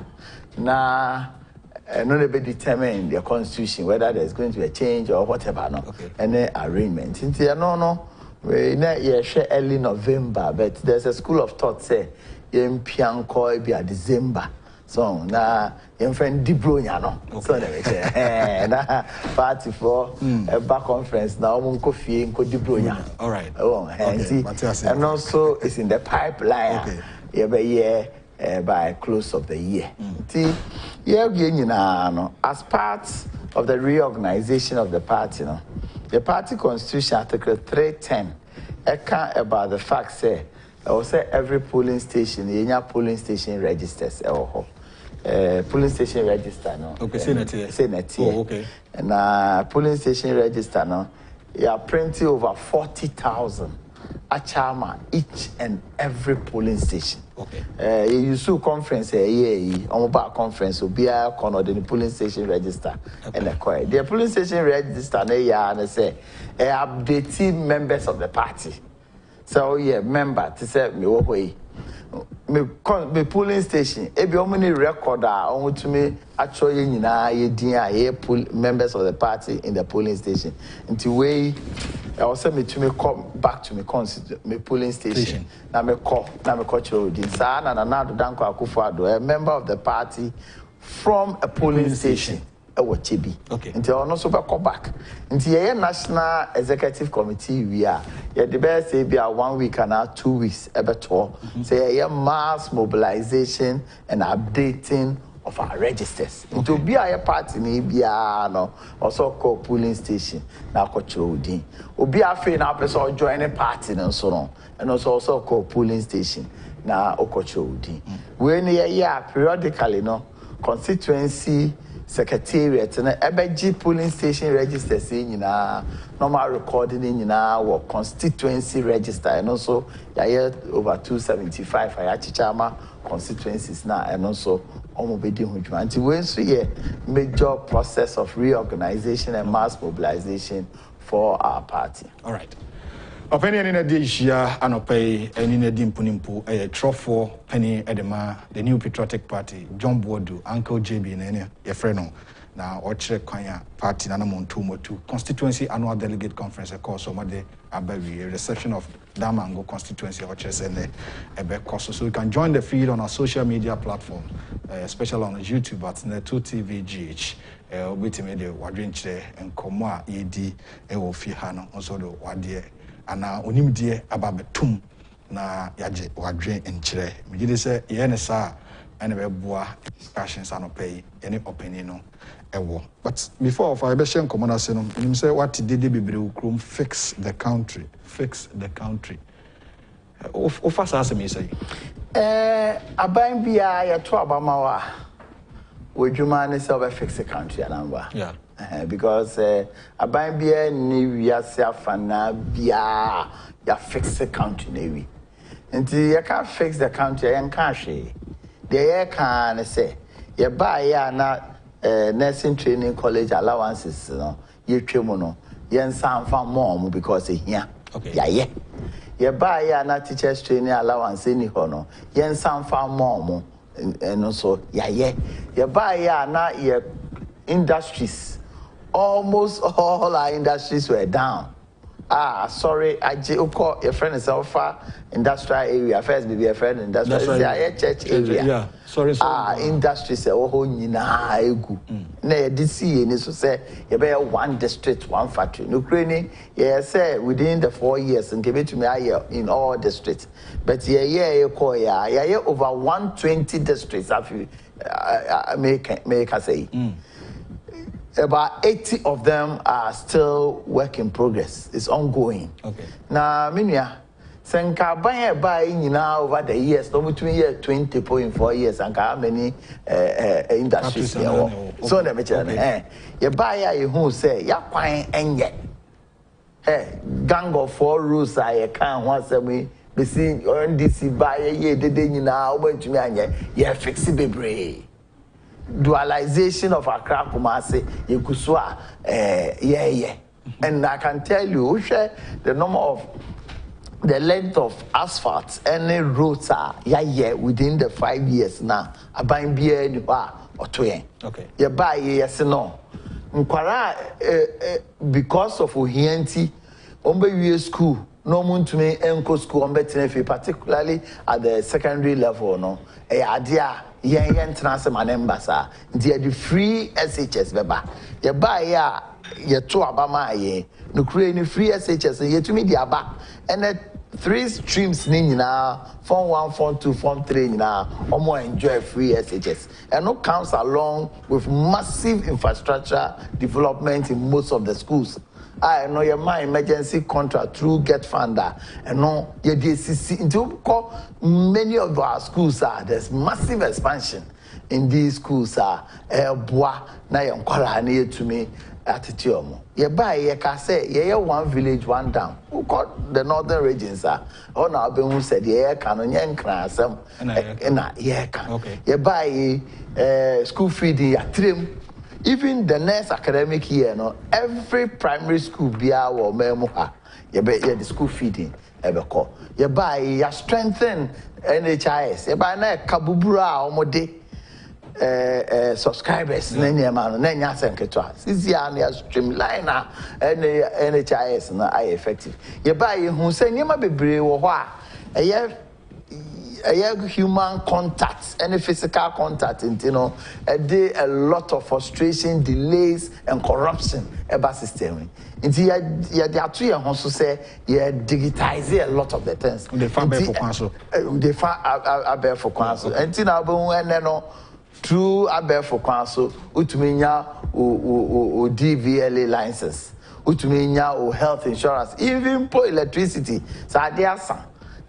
now not be determined the constitution whether there's going to be a change or whatever. No, and then arrangement. We share early November, but there's a school of thought say Pianco be a December. So now your friend Dibronya no. So na party for a back conference now coffee in Dibronya. All right. Oh, and also it's in the pipeline. Okay. By close of the year. As part of the reorganization of the party, the party constitution article 310 account about the fact say I will say every polling station, polling station registers polling station register no. Okay, say that. Oh, okay. And polling station register no, you are printing over 40,000 achama each and every polling station. Okay. You see conference conference will be a corner the polling station register and the polling station register and say updating members of the party. So member to say me polling station ebi omuni record to me actually members of the party in the polling station until way I was me to me come back to me polling station na me call Chirodi sana na nado danko akufo-addo a member of the party from a polling station. Okay. Until also back. Until National Executive Committee, we are the best say be 1 week and 2 weeks tour. Say mass mobilization and updating of our registers. Okay. To be a party, maybe also call polling station. Now, Coach Odin. Obi a free now person join a party and so on, and also call polling station. Now, Coach Odin. When periodically, constituency secretariat na ebeji polling station registers nyina normal recording nyina wo constituency register and also ya over 275 ayachichama constituencies na and also omobedi hujuma until when so here major process of reorganization and mass mobilization for our party. All right. Opinion in a dish ya anopay and in a dimpunimpu a trofo penny edema the new patriotic party John Boadu Uncle JB and any your friend now Oche Kwanya party Nanamon 2 constituency annual delegate conference a course of Made Abavi, a reception of Damango constituency Oches and a back course. So you can join the feed on our social media platform, especially on YouTube at Neto TV GH. Waiting media wadrinche and Komwa ED Ewofi Hano also the Wadie. Ana onim die ababetum na yaje wadwen enkyere megide se ye ne sa ene beboa discussions anopay any opinion no ewo but before I be share common ase no nim say what did bebre ukrom fix the country of us as me say aban bia ya to abamawa wodwuma ne se obe fix the country anamba yeah. Because aban bia ni wiase afana bia ya fix the country newi nti ya can fix the country ya nka hwe de ya can say ya ba ya na nursing training college allowances no ye twemu no ye nsan fa mom because here okay ya ye ya ba ya na teachers training allowance ni ho no ye nsan fa mom no so ya ye ya ba ya na ye industries. Almost all our industries were down. Sorry, Agyapong, your friend is over industrial area. First, be a friend industrial area. Church area. Yeah, sorry. Industries are all nina egu. Na this year, ni so say you be one district, one factory. No Ukraine, yeah, say within the 4 years, and give it to me in all districts. But yeah, over 120 districts. If you make us say. About 80 of them are still work in progress. It's ongoing. Okay. Now, Minya, Senka buy now over the years, no between year 20.4 years, and how many industries here. So the mention, you buy who say, ya quine and yet. Hey, gang of 4 rules I can't once a week. Be seen on this buy a year, the day you now went to me and yeah, fix it, baby. Dualization of Accra Kumasi, Yekuswa, and I can tell you, the number of the length of asphalt any roads are within the 5 years now. I buy beer or 2 okay. You buy yes no. Because of Ohianti, Ombe school. No moon to me enco school on Bettenefi, particularly at the secondary level, no. Idea yen transfer manembasa. The free SHS beba. You buy ye to Abama ye. No create free SHS ye to me the back. And the 3 streams nina, Form 1, Form 2, Form 3 nina, or more enjoy free SHS. And no comes along with massive infrastructure development in most of the schools. I know your my emergency contract through Get Funder, and no, your DCC into many of our schools are there's massive expansion in these schools are bois na yon kwara near to me attitude. You buy ye can say ye one village, one town. Who got the northern regions are on our who said ye can yen crasm and ye can. Okay. You buy school feeding at trim. Even the next academic year, no, every primary school be our memoha. You bet the school feeding ever call. You buy you strengthen NHIS. You buy na kabubura omode subscribers. Nenya mano nenya senketwa. Sisi ania streamline na NHIS na I effective. You buy who say nyema bebre wo ho a human contact, any physical contact, you know, a lot of frustration, delays, and corruption about system. Until you also say you digitize a lot of the things. They found for council. They found for council. Until now, through aber for council, utuminya o DVLA license, utuminya o health insurance, even for electricity. So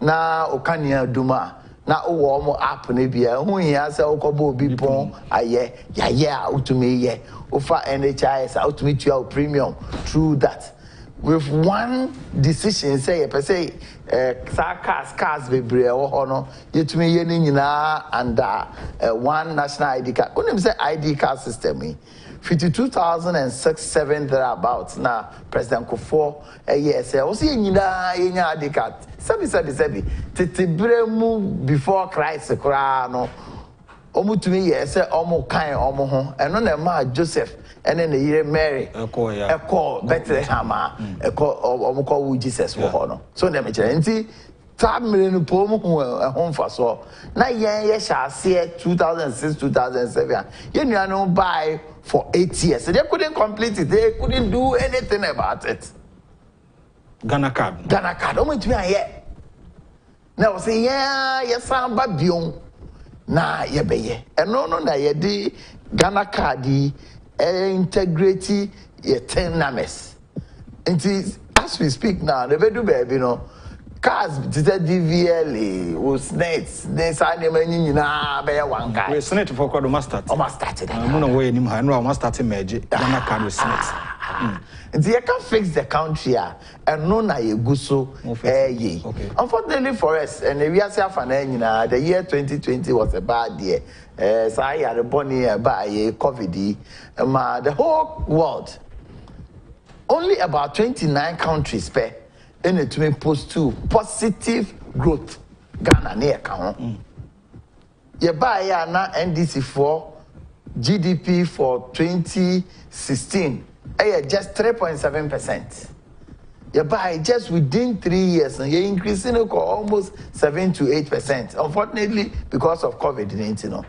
na okania duma na owo app ne bia hu hia se okobo obi pon aye ya utumi ye ofa NHIS utumi tua premium through that with one decision say per say cars bebre wo ho no yetumi ye ni nyina under one national ID card unim say ID card system 52,006-7 thereabouts na President Kufo yes o say nyina yenya ID card sabi titibre mu before Christ kra no omutumi yes omo kan omo ho eno na ma Joseph ene ne yire Mary eko Bethlehem eko omukọ wu Jesus wo ho no so na me kire nti tamre no po mu ho mfa so na ye sha ase 2006 2007 ye nua no buy for 8 years they couldn't complete it, they couldn't do anything about it. Ghana card omutumi aye na o say yes amba bion na ye beye eno no na ye di Ghana card integrity ye 10 numbers. And as we speak now, the bedu baby no cars DVL was nets they say name na be one guy. We snake for kwado master. O master it. Mo no way nim ha no master it merge Ghana card with snakes. And you can fix the country and no na ye guso ye. Unfortunately for us and we are safe na the year 2020 was a bad year. So I had a bonny by COVID. The whole world, only about 29 countries per in it to post to positive growth. Ghana near count. You buy na NDC for GDP for 2016. Just 3.7%. You buy just within 3 years and you're increasing it almost 7 to 8%. Unfortunately, because of COVID-19,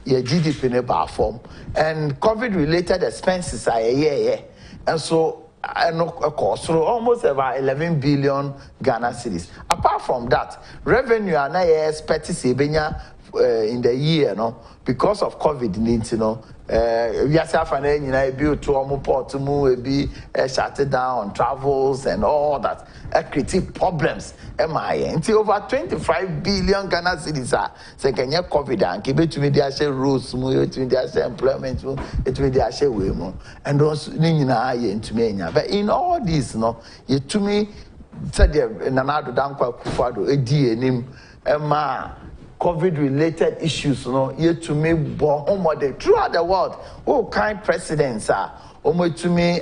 your GDP in a form and COVID-related expenses are and so cost so almost about 11 billion Ghana cedis. Apart from that, revenue are not expected to be in the year, because of COVID-19, we are built to port mu be shut down travels and all that creative problems until over 25 billion Ghana cedis are second year COVID and keep it to me they share rules mu to me share employment mu it me they share way mu and those nina into me but in all this you to me said Nanado Dankwa Akufo-Addo edi enim COVID-related issues, yet to me, throughout the world, all kind presidents are, to me,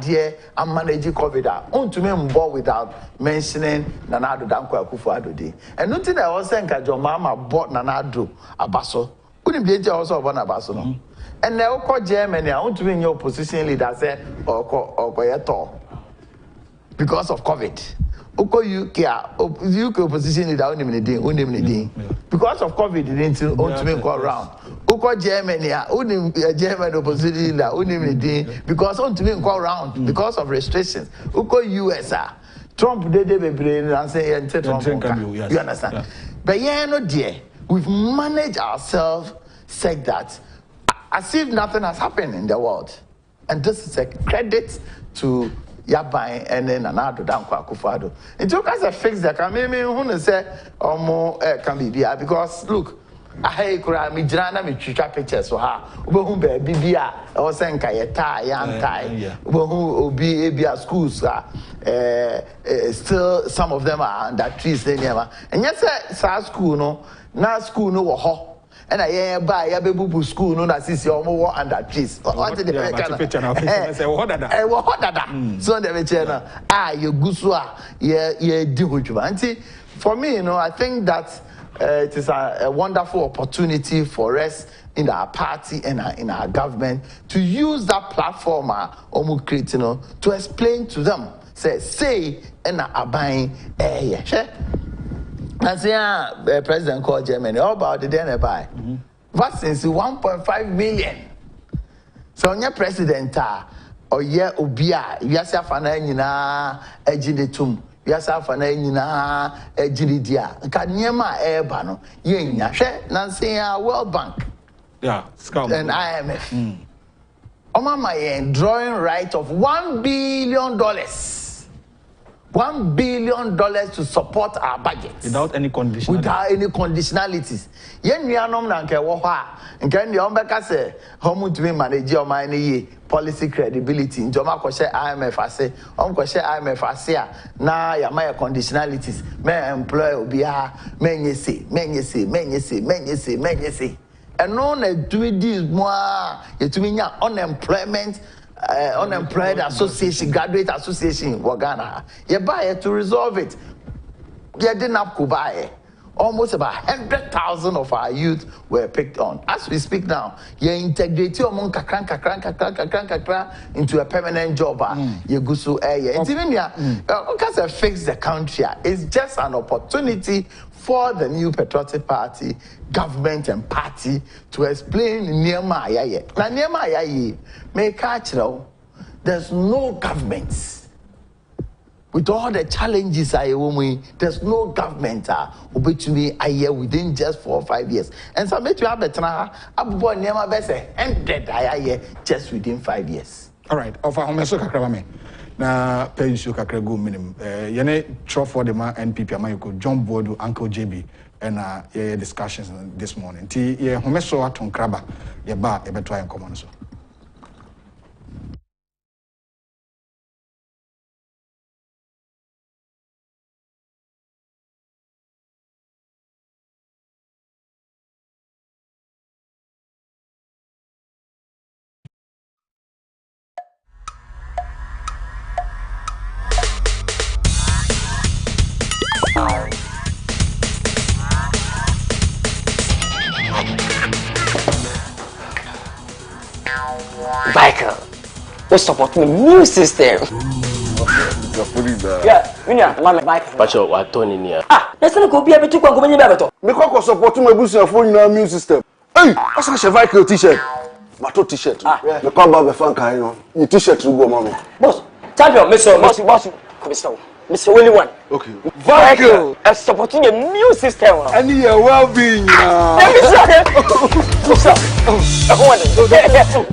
dear, and managing COVID, to me, without mentioning Nanado Dankwa Akufo-Addo. And nothing I was saying, your mama bought Nanado Abaso. Couldn't be also one Abaso. And they all call Germany, I want to be in your opposition leader, say, or because of COVID. UK opposition leader only because of COVID didn't go around. Germany German opposition leader only because go around because of restrictions. US Trump did and say Trump you understand? But no dear, we've managed ourselves said that as if nothing has happened in the world, and this is a credit to Yabai and then Nanado Dankwa Akufo-Addo. It took us a fix that can maybe who say or more can be because look, I cry me drana me chicha pictures for her. Who be bibia or send kayeta yan kai. Who be abia schools still some of them are under trees and yes school no na school no ho. And I buy a baby school no that is your more under trees. What did so the channel you gusua ye do for me, I think that it is a wonderful opportunity for us in our party and in our government to use that platform to explain to them say and abine I say, President called Germany, all about the dinner buy. Vaccines 1.5 million. So, on your president, or yeah, Obia, Yasa Fanana, Ejinitum, Yasa Fanana, Ejinidia, Kanyama Airbano, Yin, Nancy, World Bank, and IMF. Oma my drawing right of $1 billion. $1 billion to support our budget. Without any conditionalities. Without any conditionalities. Yen nuanom na nke wo ha nke ndi ombeka se homu tumi manage o man ye policy credibility njoma kwhye IMF ase kwhye IMF ase a na ya my conditionalities me employ obi ha menye se eno na do this mo a yetumi nya unemployed association, graduate association in Ghana. You buy it to resolve it. You didn't have to buy it. Almost about 100,000 of our youth were picked on. As we speak now, you integrate your kakran into a permanent job. You go so it's even because I fix the country. It's just an opportunity for the new patriotic party, government and party to explain Niema Ayaye. Now Niema Ayaye, make there's no government. With all the challenges there's no government within just 4 or 5 years. And some you have better just within 5 years. All right. Of our home so kakra na pension kakra go minimum. Yene throw for the man NPP amayoko John Boadu, Uncle JB and discussions this morning. Ti ye home so aton kraba ye ba e beto en common so. Michael, we support the new system. Yeah, Mama, Michael. But you are Tony near. Let's not go be able to go in the Because support my business for your new system. Hey, what's a Michael t-shirt? Mato t-shirt. The combat the fun kind of your t-shirt to go, mommy. Boss, champion, Mr. Mr. Willie one. Okay. Michael is supporting a new system. And your well-being.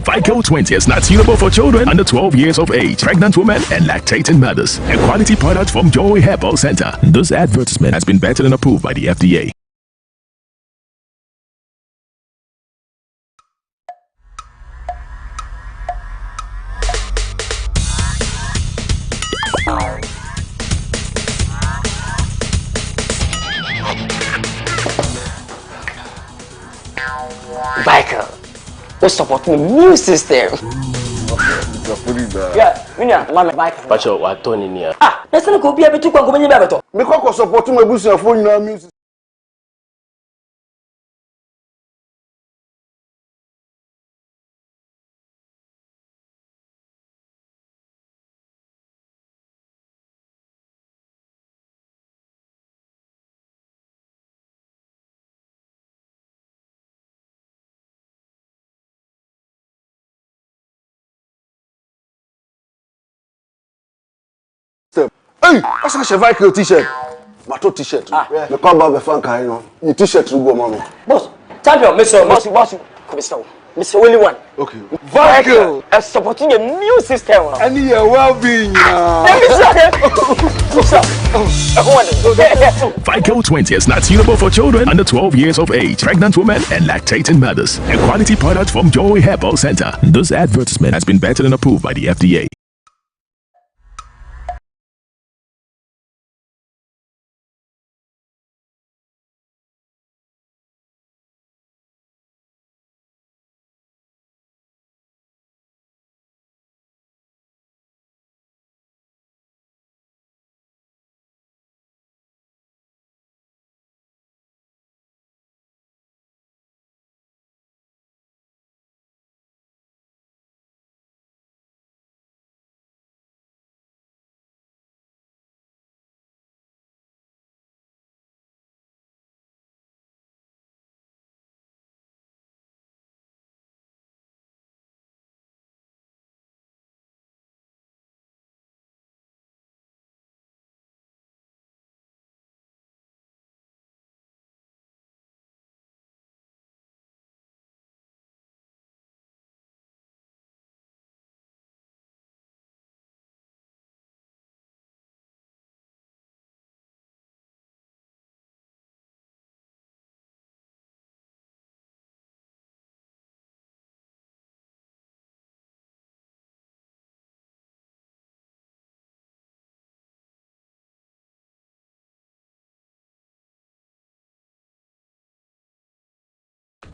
Vico 20 is not suitable for children under 12 years of age, pregnant women, and lactating mothers. A quality product from Joy Herbal Center. This advertisement has been vetted and approved by the FDA. Michael, we support the new system. Yeah, Mama, Michael. But you are Tony near. Let's not go be able to go in the Because support my business for your new system. Hey, what's a Michael t-shirt? Mato t-shirt. The combat the fun kind of your t-shirt to go, mommy. Boss, champion, Mr. Willie one. Okay. Michael is supporting a new system. And your well-being. Vico 20 is not suitable for children under 12 years of age, pregnant women, and lactating mothers. A quality product from Joy Herbal Center. This advertisement has been vetted and approved by the FDA.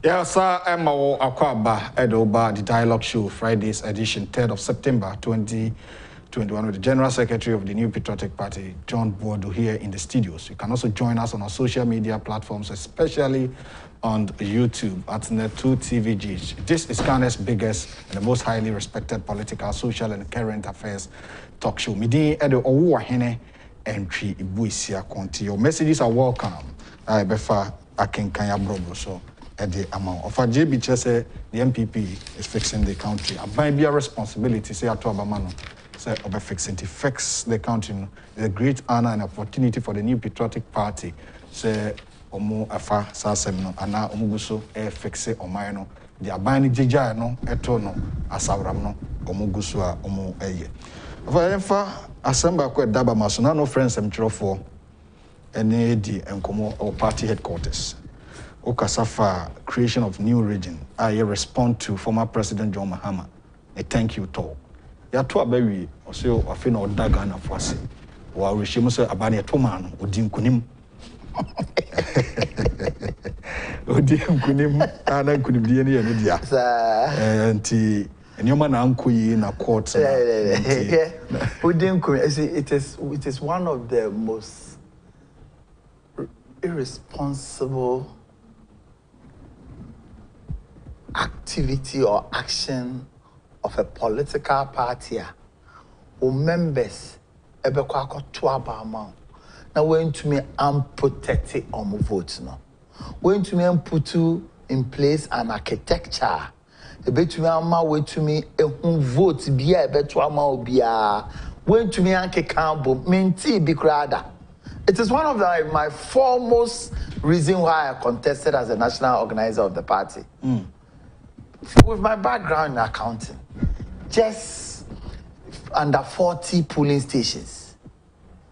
Yeah, sir, Emma Akwaba Edoba, the dialogue show, Friday's edition, 3rd of September 2021, with the General Secretary of the New Patriotic Party, John Boadu, here in the studios. You can also join us on our social media platforms, especially on YouTube at Net2TVG. This is Ghana's biggest and the most highly respected political, social, and current affairs talk show. Midi Edo Owuahene entry Ibuisia Konti. Your messages are welcome. I befa Akenkanya Brobo. So at the amount of a JB say the MPP is fixing the country. It might be a responsibility, say at Obamano, say over fixing to fix the country. It's a great honor and opportunity for the New Patriotic Party. Say Omo afa sasemno ana omuguso fixe omayno the abani jija no eto no asawram no omuguso a omo eye afa enfa assemble ko daba maso na no friends emtrofo ene di enkomo or party headquarters okasafa creation of new region I respond to former President John Mahama a thank you talk ya to abawi o se o afi na odaga na foase wa rehemu se abani to ma no odi nkunim Odiam kunim ana kunim die ne yene dia nti enyoma na ankoyi na court Odiam kunim it is one of the most irresponsible activity or action of a political party or members ebekwa akoto abama now when to me unprotected on votes no when to me put in place an architecture a bit to me ama way to me a vote be a beto ama obia when to me anke cambo menti be crada. It is one of my foremost reason why I contested as a national organizer of the party. With my background in accounting, just under 40 polling stations.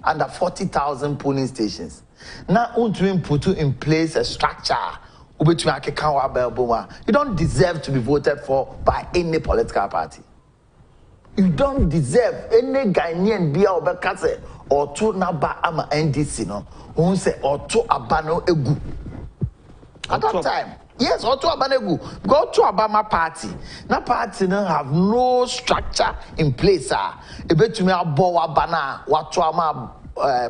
Under 40,000 polling stations. Now, we put in place a structure. You don't deserve to be voted for by any political party. You don't deserve any Ghanaian beer or Bekase or two Naba Ama NDC, no, who say or two Abano Egu. At that time, yes, or two Abano Egu. Go to Obama party. Now, party no have no structure in place. Ebe to me abowa bana watu ama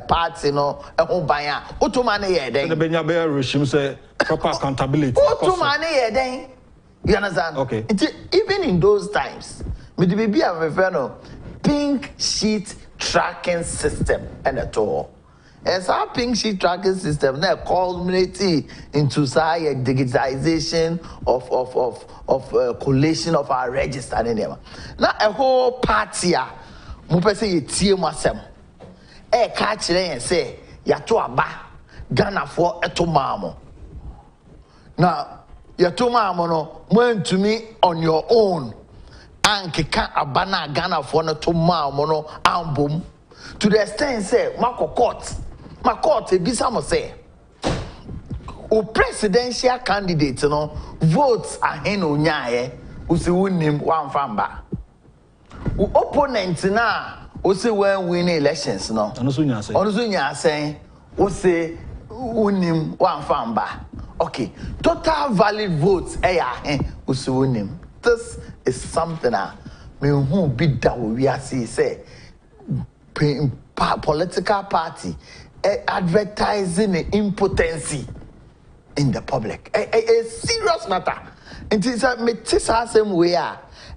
party no ehobanya otomane ye den the benyabe regime say proper accountability otomane ye den you understand okay even in those times me the baby am refer no pink sheet tracking system and at all as our pink sheet tracking system now culminating into say digitization of collation of our register and now a whole party mo pese ye tie mo asem ka kire yen say ya to aba Ghana for eto maamo na ya to maamo no mo antumi on your own ankeka aba na Ghana for no to maamo no ambom to the extent say ma court ebisa mo say o presidential candidate no votes ahen onyae o se wonim wan famba o opponent na o say when win elections no ono so nya say o say unim wan famba okay total valid votes o say unim this is something me who be da we are say political party advertising the impotency in the public a serious matter it is a same way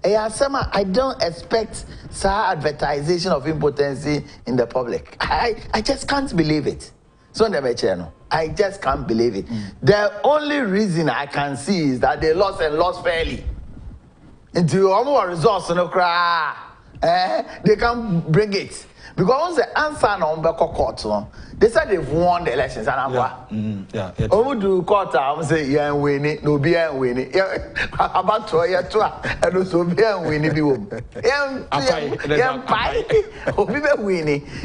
I don't expect advertising of impotency in the public. I just can't believe it. So I just can't believe it. The only reason I can see is that they lost and lost fairly. Into more results no cry. They can't bring it. Because once the answer on the court, they said they've won the elections and I'm do court, I'm say yeah winning, no be winning. About to and also be winning be winning.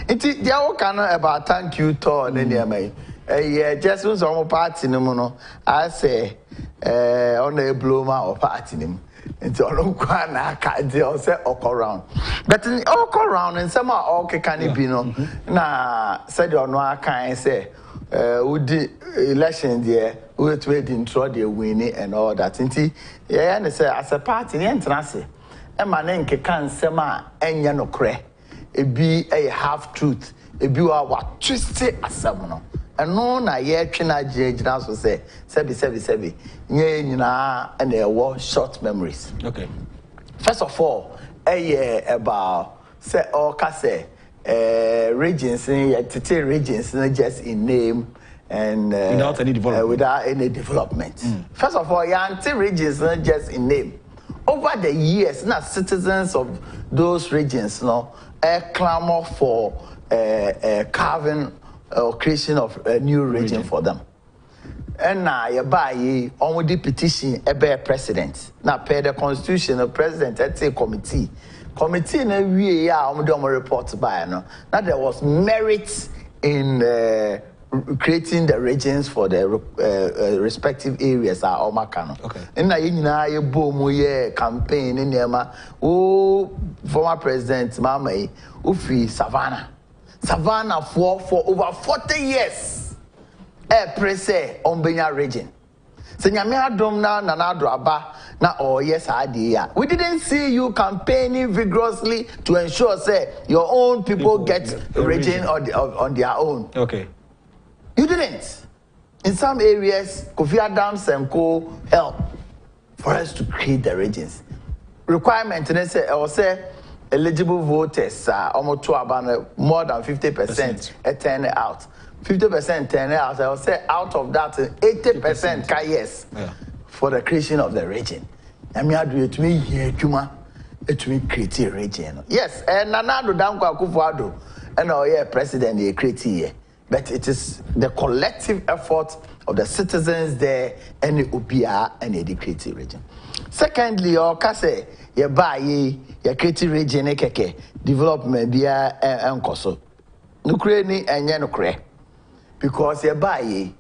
It they can about thank you to then just when some party no I say on the bloma or party into all na ka say all round but in all round and some all can be no na said no can say would the election there, we to intro the winning and all that. Yeah, and say as a party, the entrance, and my name can sema and no cre, it be a half truth, it be what twisted as someone. And no, na ye china judge also say, sebi, and there were short memories. Okay. First of all, a year about say or say regions, regions, just in name and without any development. First of all, regions, just in name. Over the years, now citizens of those regions, clamor for carving or creation of a new region for them. And now you buy on the petition a bear president. Now pay the constitution, the president at a committee. Committee in a year on the report by now. Now there was merit in creating the regions for the respective areas are all makano. Okay. And now you boom campaign in Yama. Oh, former president Mama Ufi Savannah for over 40 years. Presse on Benya region. Senyamia domna nanado aba na yes idea. We didn't see you campaigning vigorously to ensure say your own people get a region on their own. Okay. You didn't. In some areas, Kofi Adams and Co help for us to create the regions. Requirement and say eligible voters almost more than 50% turn out. 50% turn out. I will say out of that, 80% yes for the creation of the region. I mean, I do it to me here, Juma, it will create a region. Yes, and Nanado Danko Akufo-Addo, and president they create here. But it is the collective effort of the citizens there and the UPR and the creative region. Secondly, or kase ye buy ye creative region keke development bia enkoso. Nukre ni enye nukre. Because ye buy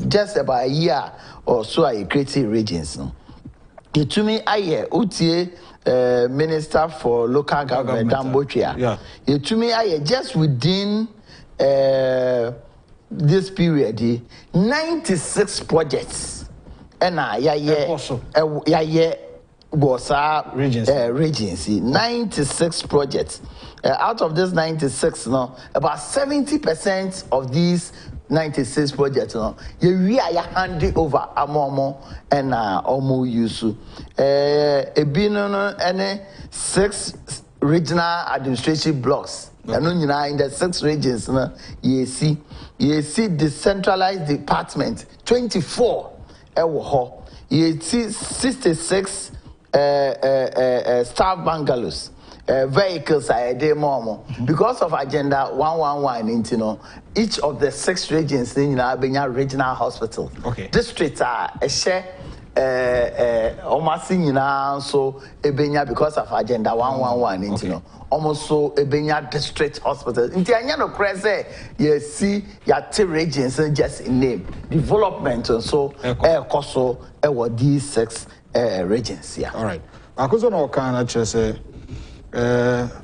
just about a year or so I creative regions no. You to me aye utie minister for local government Dambotria. Yeah. You to me aye just within this period 96 projects and was regency 96 projects out of this 96 now about 70% of these 96 projects now we are handing over amomo and omo yusu any 6 regional administrative blocks. And in the 6 regions, you see decentralized department 24. You see 66 staff bungalows, vehicles are there more because of agenda 111. Each of the 6 regions in a regional hospital. Okay. Districts are a share. Almost so ebenya because of agenda 111 almost so ebenya district hospital ntianya no krese you see your 2 regions just in name development so koso these 6 regions here. All right, akozo no kan na kire say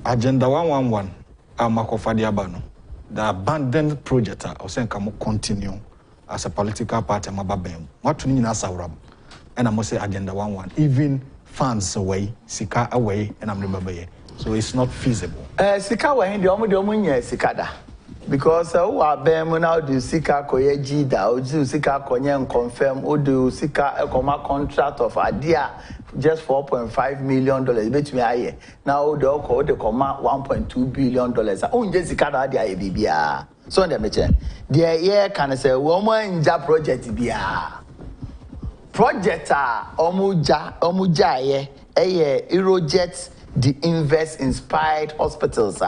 agenda 111 amakofade abano the abandoned project o say nka continue as a political party mababem what ni na sawram. And I must say agenda 111 even funds away sika away and I'm remember so it's not feasible sika away the omo sikada because who are bem now do sika koye jida o do sika konye confirm o do sika ekoma contract of adia just $4.5 million between aye now the oko the comma $1.2 billion o nje sika da adia bibia so dem meche the year can say woman nja project bia project omuja Erojet the Invest Inspired Hospitals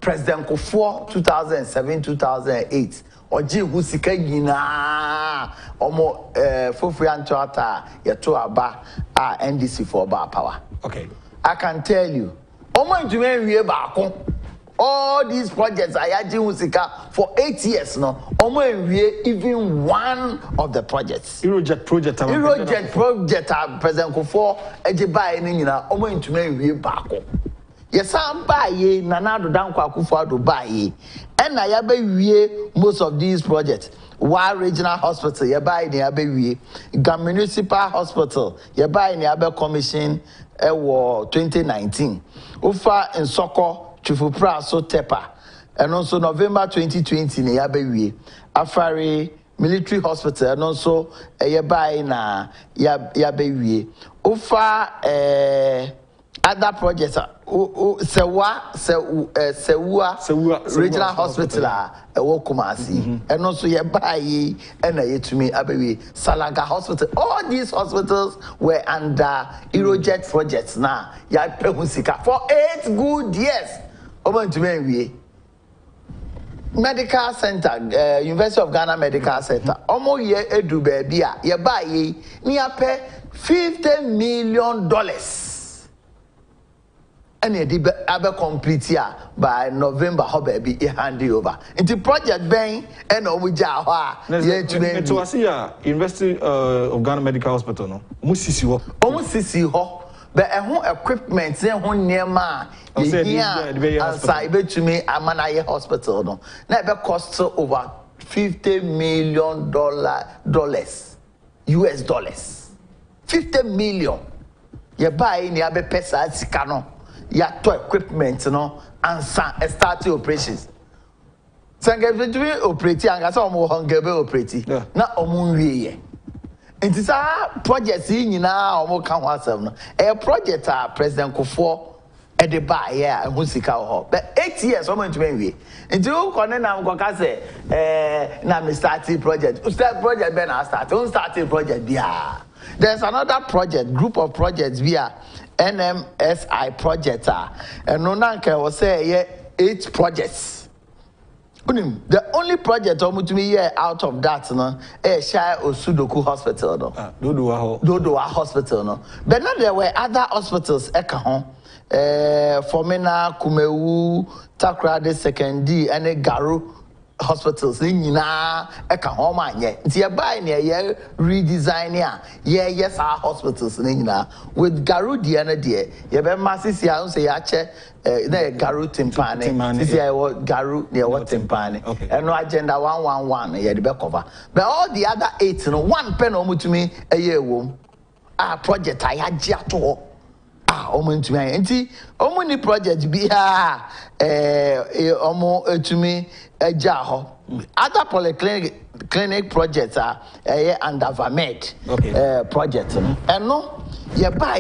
President Kufo 2007-2008 oji husika nyina omo fofri antoata yeto aba NDC for bar power. Okay, I can tell you omo ntume wie baako all these projects ayaji husika for 8 years no omo wie even one of the projects Erojet project President Kufo ejibai ni nyina omo ntume wie baako yesam baye nanado danko Akufo-Addo baye and na ya be wie most of these projects. Wa regional hospital ya buy ni ya be wie, Gam municipal hospital ya buy ni ya be commission 2019. Ufa in Soko Chufupra so tepa. And also November 2020 ni ya be wie. Afari military hospital and also ya buy na ya be wie. Ufa other projects Sewa regional hospital Kumasi and also ya buy and to me abewi Salaga hospital. All these hospitals were under Eurojet projects now. Ya pehusika for 8 good years. Omo to me Medical Center, University of Ghana Medical Center. Omo ye edu baby ya buy ni pay $50 million. And it be complete here by November. How baby it hand over into project bang and omuja ha. Yeah, today to see University of Ghana Medical Hospital no. Musisi ho. But equipment say ho niema here and side to me Amanaye Hospital no. Na be cost over $50 million US dollars. 50 million. You buy ni abe pesa sika no. Ya to equipment no and start operations. Sanga between operate anga so omo hangebe operate na omo nwie. Nti sa project yi nyina omo ka ho asem no. E project a President Kofo e de ba ya hu sika ho. But 8 years omo ntwe nwie. Nti u kone na mko ka se na me start project. Start project be na start. Un start project bia. There's another project, group of projects via NMSI project and no nanka was say 8 projects. The only project to me here out of that no Shire Osudoku Hospital no. Dodowa Hospital no. But now there were other hospitals Fomena, Kumewu, Takrade Second D and Garu hospitals nyina eka ho ma nye nti e buy ne ye redesign yes our hospitals nyina with Garudi na de ye be masisi a say ya che na Garu timpane sisi ya Garu ne what timpane and no agenda 111 ye de be cover but all the other 8 no one pen omutumi eye wom project Agyapong omo ntumi anye nti omo ni project bi omo etumi eja other polyclinic projects are under Vamed project and no you buy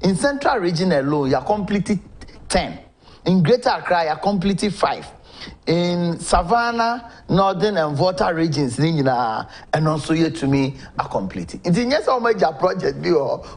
in Central Region alone you completed 10 in Greater Accra you completed 5 in Savannah, Northern and Volta regions and also yet to me are completed. It's yes how major project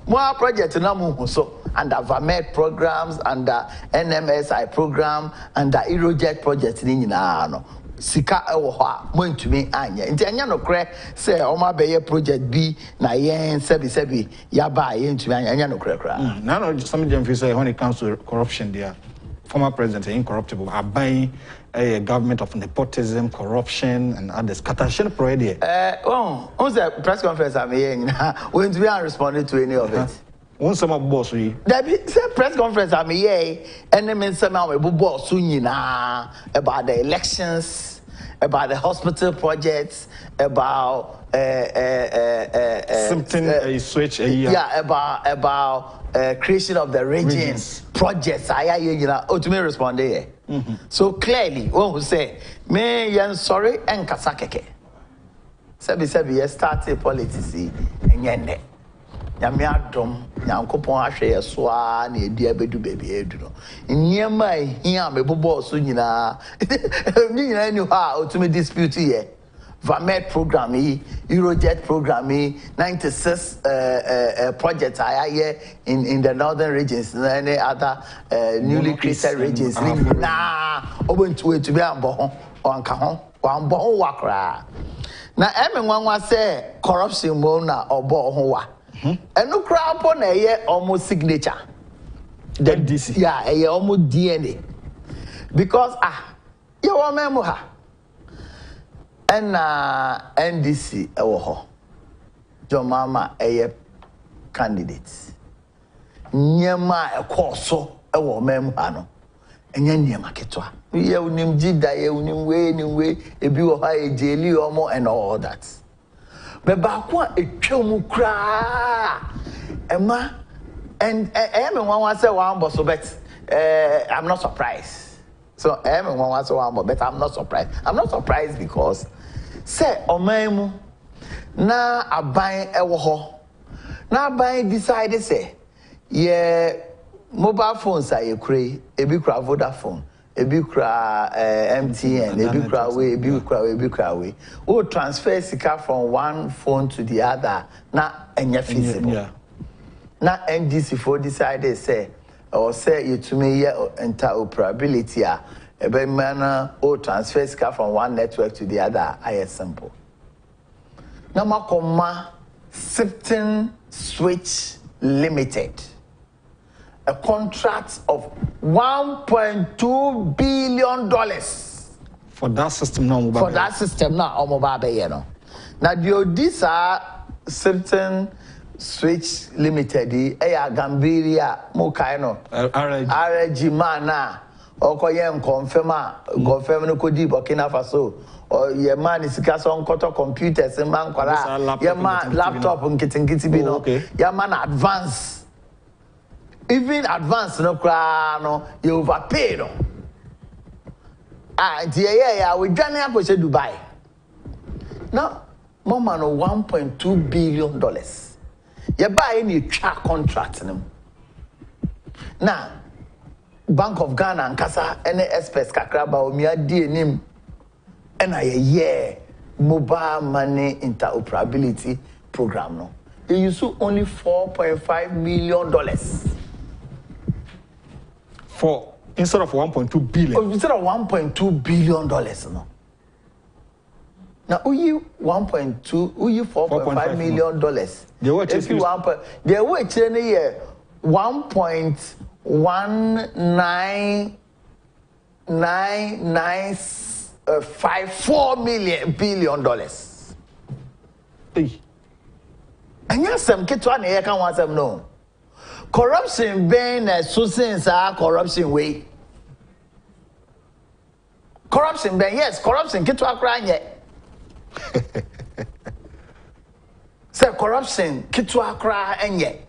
more project na so under Vamed programs, under NMSI program, under Eurojet project no. Sika ewo ho mo ntumi anya nti anya no kre say o ma be ye project B na yen sebi ya ba ye ntumi anya no kre kra na no some dem feel say when it comes to corruption there former president incorruptible are buying a government of nepotism, corruption, and others. Katashin Proedia. On the press conference I'm hearing, we haven't responded to any of it. One summer boss, we. The press conference I'm here, and then men somehow we boss about the elections, about the hospital projects, about something a switch a year. Yeah, about creation of the regions projects. To me respond here. So clearly, one who say, "Me yan sorry and kasakeke." Sebi ye started politics and yende. Yami adom, yankopon ahwe yeso a na edi abedu baby edu no. Nyema ehia mebobo so nyina. Ni nyina ni ha o to me dispute here. Vamed program, Eurojet program, 96 projects I here in the northern regions, and any other newly created regions. Nah, open to be on Bohon, on Kahon, on Bohon Wakra. Now, everyone say corruption mona or Bohonwa. And no crowd upon a year almost signature. Then this, yeah, a year almost DNA. Because, you want memoir. And NDC ewo John Mama candidates. Nyema ekoso ewo memu ano. Enye nyema ketwa. ye unim jida ye unim way ebi wo ha e jeli omo and all that be ba ko etwam kra ema and me wan say wan bo so bet I'm not surprised. So me wan say wan bo but I'm not surprised because say oman na aban ewo ho na aban decide say ye mobile phones are kure ebi kura Vodafone ebi kura MTN ebi kura we o transfer sika from one phone to the other na enya feasible na NDC for decide say or say you to me interoperability ebe mana o transfer sika from one network to the other I simple na makoma Sifting Switch Limited, a contract of $1.2 billion for that system now. For that system now, now the these are Sifting Switch Limited. Gambiria Mukaino RG mana Okoyem confirm no kodi Burkina Faso. Or your man is on quarter computers and man your man laptop and kitty bino. Your man advance. Even advance no no you overpay no. Yeah, we done here for Dubai. Now, more man $1.2 billion. You buy any track contract now. Bank of Ghana and Kasa any express kakraba o mi adi enim and a mobile money interoperability program no. They use only $4.5 million. For instead of 1.2 billion. Oh, instead of $1.2 billion no. Now you 4.5 million dollars. They were if you 1.1954 billion dollars. Hey. And yes, some kids one here can want them no. Corruption being a success corruption way. Corruption being yes, corruption kids are crying yet. Say corruption kids are crying yet.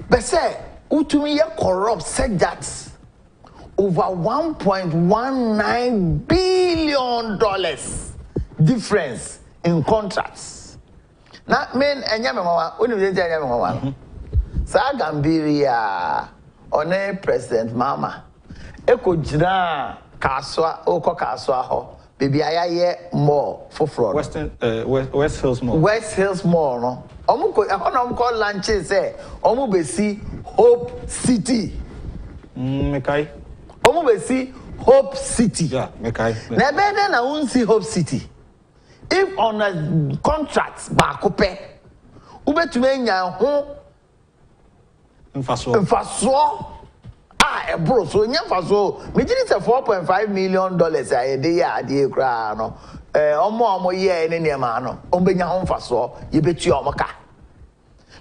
But say, utumi ye corrupt said that over $1.19 billion difference in contracts. Now, men and Yamawa, University Yamawa. Sa Gambiria, one President Mama, Eko Jina Kaswa, Oko Kaswa ho, baby I more for fraud. West Hills Mall. West Hills Mall, no. I'm call lunches say omu besi Hope City. Mekai. Omu besi Hope City. Yeah, mekai. Na better na unsi Hope City. If on a contract baako pe, ubetumi nya ho mfaso ebro so nya mfaso me gidi say $4.5 million ayede ya ade kra no omo ye ne ne ma no ombenya ho mfaso ye betu omoka.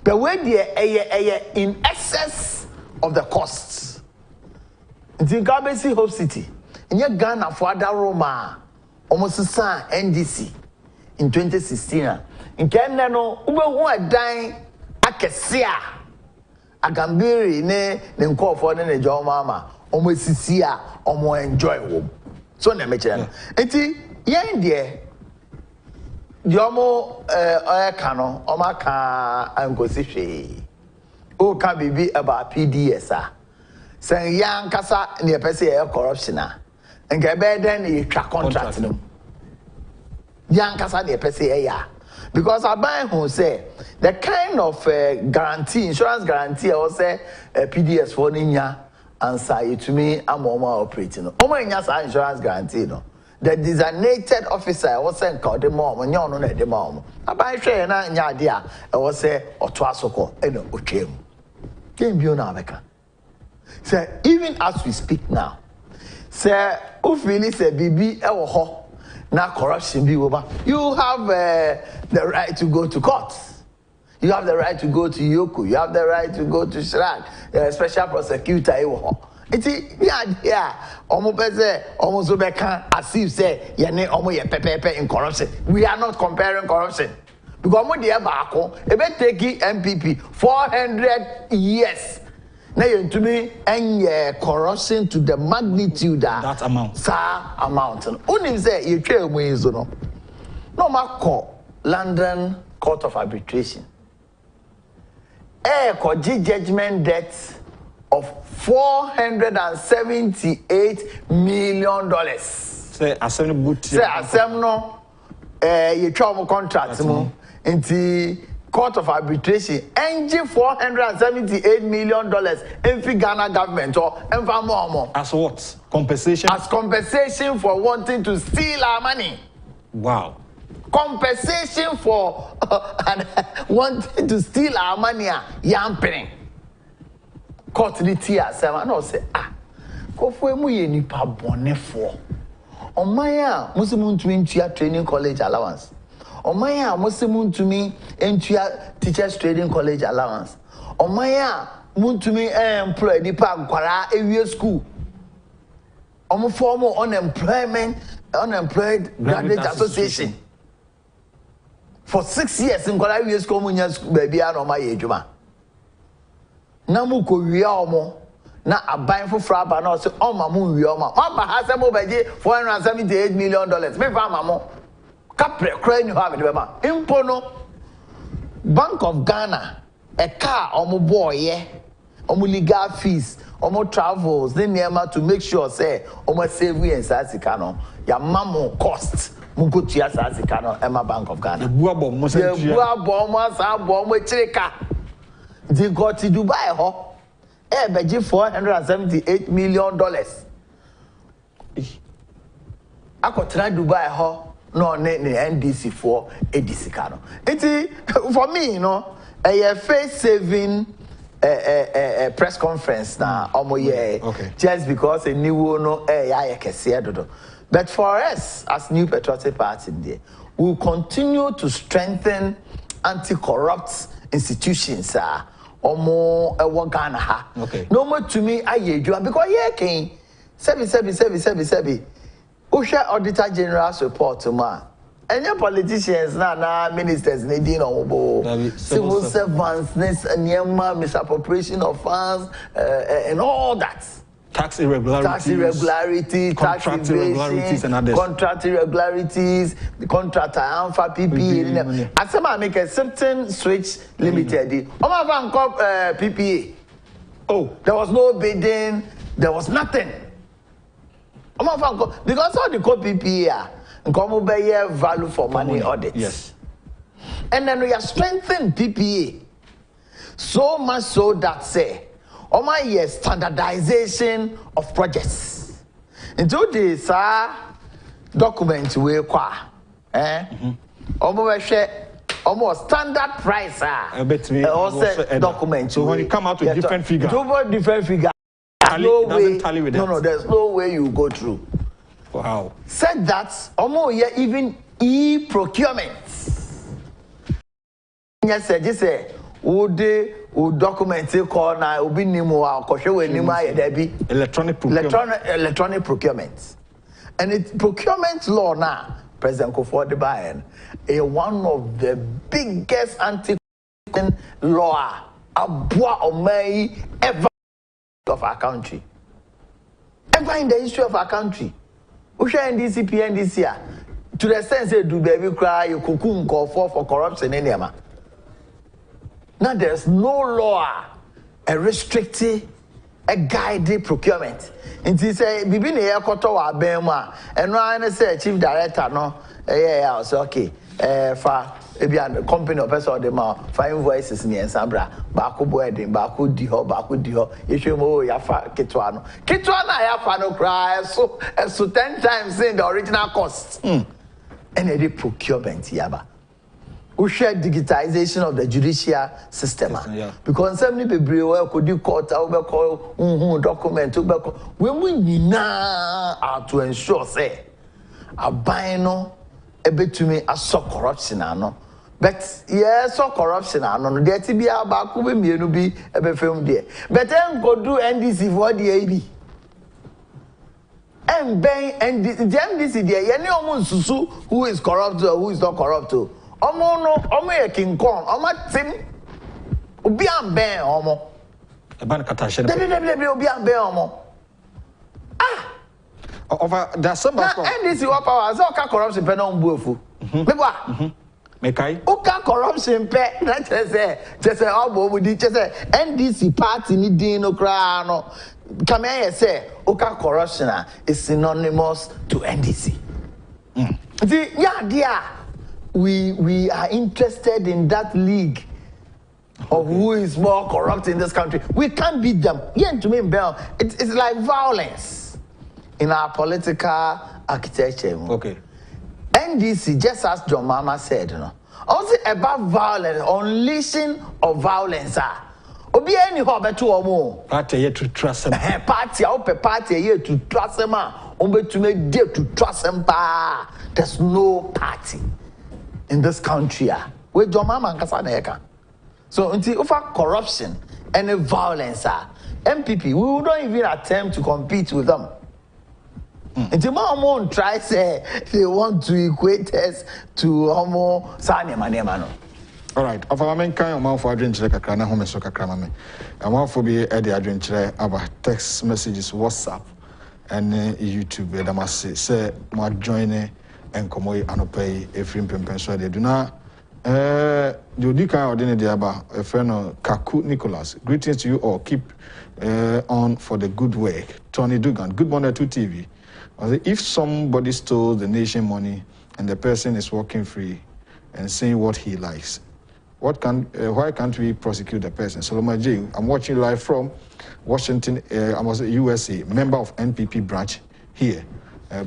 But when they in excess of the costs. In Gabesi Hope City, in your Ghana for other Roma, almost the NDC in 2016. In Kenya, no, Uber who are dying, Akesia, Agambiri, ne call for ne John Mama, almost Sia, or more enjoyable. So, Namajan. And see, yen dear. Yomo kano omaka angosishe o ka bibi about PDS say yan kasa ne pese corruption nka be den e twa contract no yan kasa ne pese ya because aban who say the kind of guarantee insurance guarantee or say PDS for nya answer it to me amoma operating no omo nya sa insurance guarantee no. The designated officer was saying called the mom and yon on the mom. About train and yadia, I was say or twasoko and okay. Came you now, Becca. Say, even as we speak now, say, Ufili say, Bibi, ho, now corruption be over. You have the right to go to court. You have the right to go to Yoku. You have the right to go to Shrak, special prosecutor. Yeah, almost better, almost Obeka, as if say, Yane, almost pepe in corruption. We are not comparing corruption. Because mo dear Bako, ebe take MPP 400 years. Now you to me and corruption to the magnitude that amount. Sa amount. Only say you try ways no. No ma London Court of Arbitration. Judgment debt of $478 million. Say asem boot. Say asem no you try mo contract mo into Court of Arbitration engine $478 million in Ghana government or more. As what? Compensation? As compensation for wanting to steal our money. Wow. Compensation for wanting to steal our money. Yamping. Court the tear seven. No say go for mu ye nipa bone for. Omaya musimun to intua training college allowance. Omaya musimun to me intua teachers training college allowance. Omaya mun to me employ nipa nkwara ewie school. Omo form unemployed graduate association. For 6 years in Korea we school munya school baby and omaya ejuma. Na mu ko wi omo na aban foforo aba na o se o ma mu wi omo ba ha se mo beje $478 million me fa ma mo kapre kra ni ha me be ma impo no Bank of Ghana a car omo boye omo legal fees omo travels then near to make sure say omo save we en sasika no ya mamo cost mu go tua sasika no Emma Bank of Ghana bu abom mo se tua bu abom mo sa abom mo chirika. They got to Dubai, beji $478 million. I could try Dubai, no, NDC for ADC cano. It's for me, you know, a face saving press conference now, okay. Just because a new no, but for us, as New Patriotic Party, we will continue to strengthen anti-corrupt institutions. Omo Ghana ha. Okay. No more to me aye because king sebi. Usha Auditor General's report ma. Any politicians na ministers need no civil servants misappropriation of funds and all that. Tax irregularities, contract irregularities, and others. Contract irregularities, the contractor alpha PPA. As I make a certain switch limited. PPA. Oh, there was no bidding, there was nothing. Because all the code PPA come value for money audits. Yes. And then we are strengthening PPA so much so that say standardization of projects. Into this document we almost standard price document. So when you come out with different figures, different figure, doesn't tally with that. No, there's no way you go through. Wow. Said that even e-procurement. Yes, just say would document call now will be electronic procurement. And it's procurement law now. President Akufo-Addo one of the biggest anti-corruption law ever of our country. Ever in the history of our country. Usha NDC to the sense that do baby cry you cocoon call for corruption in Yama. Now there's no law restricting a guided procurement. And he say bibi ne yakoto wa bema and no say chief director no I say okay fa ebi company person de ma fa invoices ni ensambra ba ko boarding ba ko di ho yehwemo ya fa ketwa na ya fa no cry so 10 times in the original cost and the procurement yaba. We share digitization of the judicial system. Yeah. Because some people could do court, document, we are to ensure say a bino a bit to me a so corruption. But yes, so corruption. No, there to be about be a film there. But then go do NDC for the AB. and Ben and the MDC there, you know, Susu, who is corrupt or who is not corrupt. Omo no, omo King Kong, omo Tim, Obi and Ben, omo. Ban Katasha. Obi and Ben, omo. Ah! Over there, some NDC what power, so corruption, pen on Bufu. Mekai. Oka corruption pe na chese obo budi chese NDC party ni din no kra no come here say Oka corruption is synonymous to NDC. We are interested in that league of who is more corrupt in this country. We can't beat them. Yeah, to me, Bell, it's like violence in our political architecture. Okay. NDC, just as John Mama said, also about violence, unleashing of violence. Obi any ho beto omo. Party here to trust them. Party here to trust them. Ombetume dey to trust them. There's no party in this country where John Mama nkasa na yeka. So until over corruption and violence, MPP, we will not even attempt to compete with them. Until Mama try say they want to equate us to Homo Sani Manemano. All right. Of our main kind of mouth for adventure, Kakrana Home Soka Kramame. I want to be at the adventure about text messages, WhatsApp, and YouTube. I must say, my join and come away and pay a free pempen. So they do not. The Udika ordinary about a friend of Kaku Nicholas. Greetings to you all. Keep on for the good work. Tony Dugan. Good morning to TV. If somebody stole the nation money and the person is walking free and saying what he likes, why can't we prosecute the person? Solomon J, I'm watching live from Washington, USA, member of NPP branch here.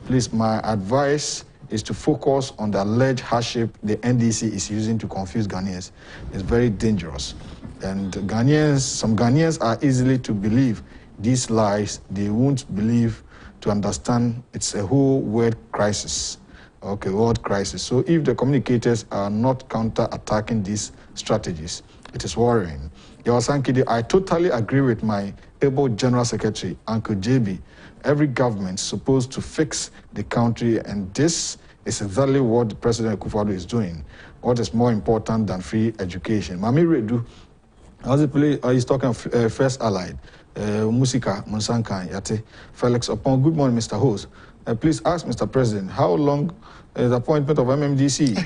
Please, my advice is to focus on the alleged hardship the NDC is using to confuse Ghanaians. It's very dangerous. And some Ghanaians are easily to believe these lies. They won't believe to understand it's a whole world crisis. Okay, world crisis. So if the communicators are not counter-attacking these strategies, it is worrying. Yawasankidi, I totally agree with my able General Secretary, Uncle JB. Every government is supposed to fix the country, and this is exactly what President Akufo-Addo is doing. What is more important than free education? Mami Redu, he's talking of First Allied. Musika Monsankan Yate Felix Upon. Good morning, Mr. Host. Please ask Mr. President how long is the appointment of MMDC?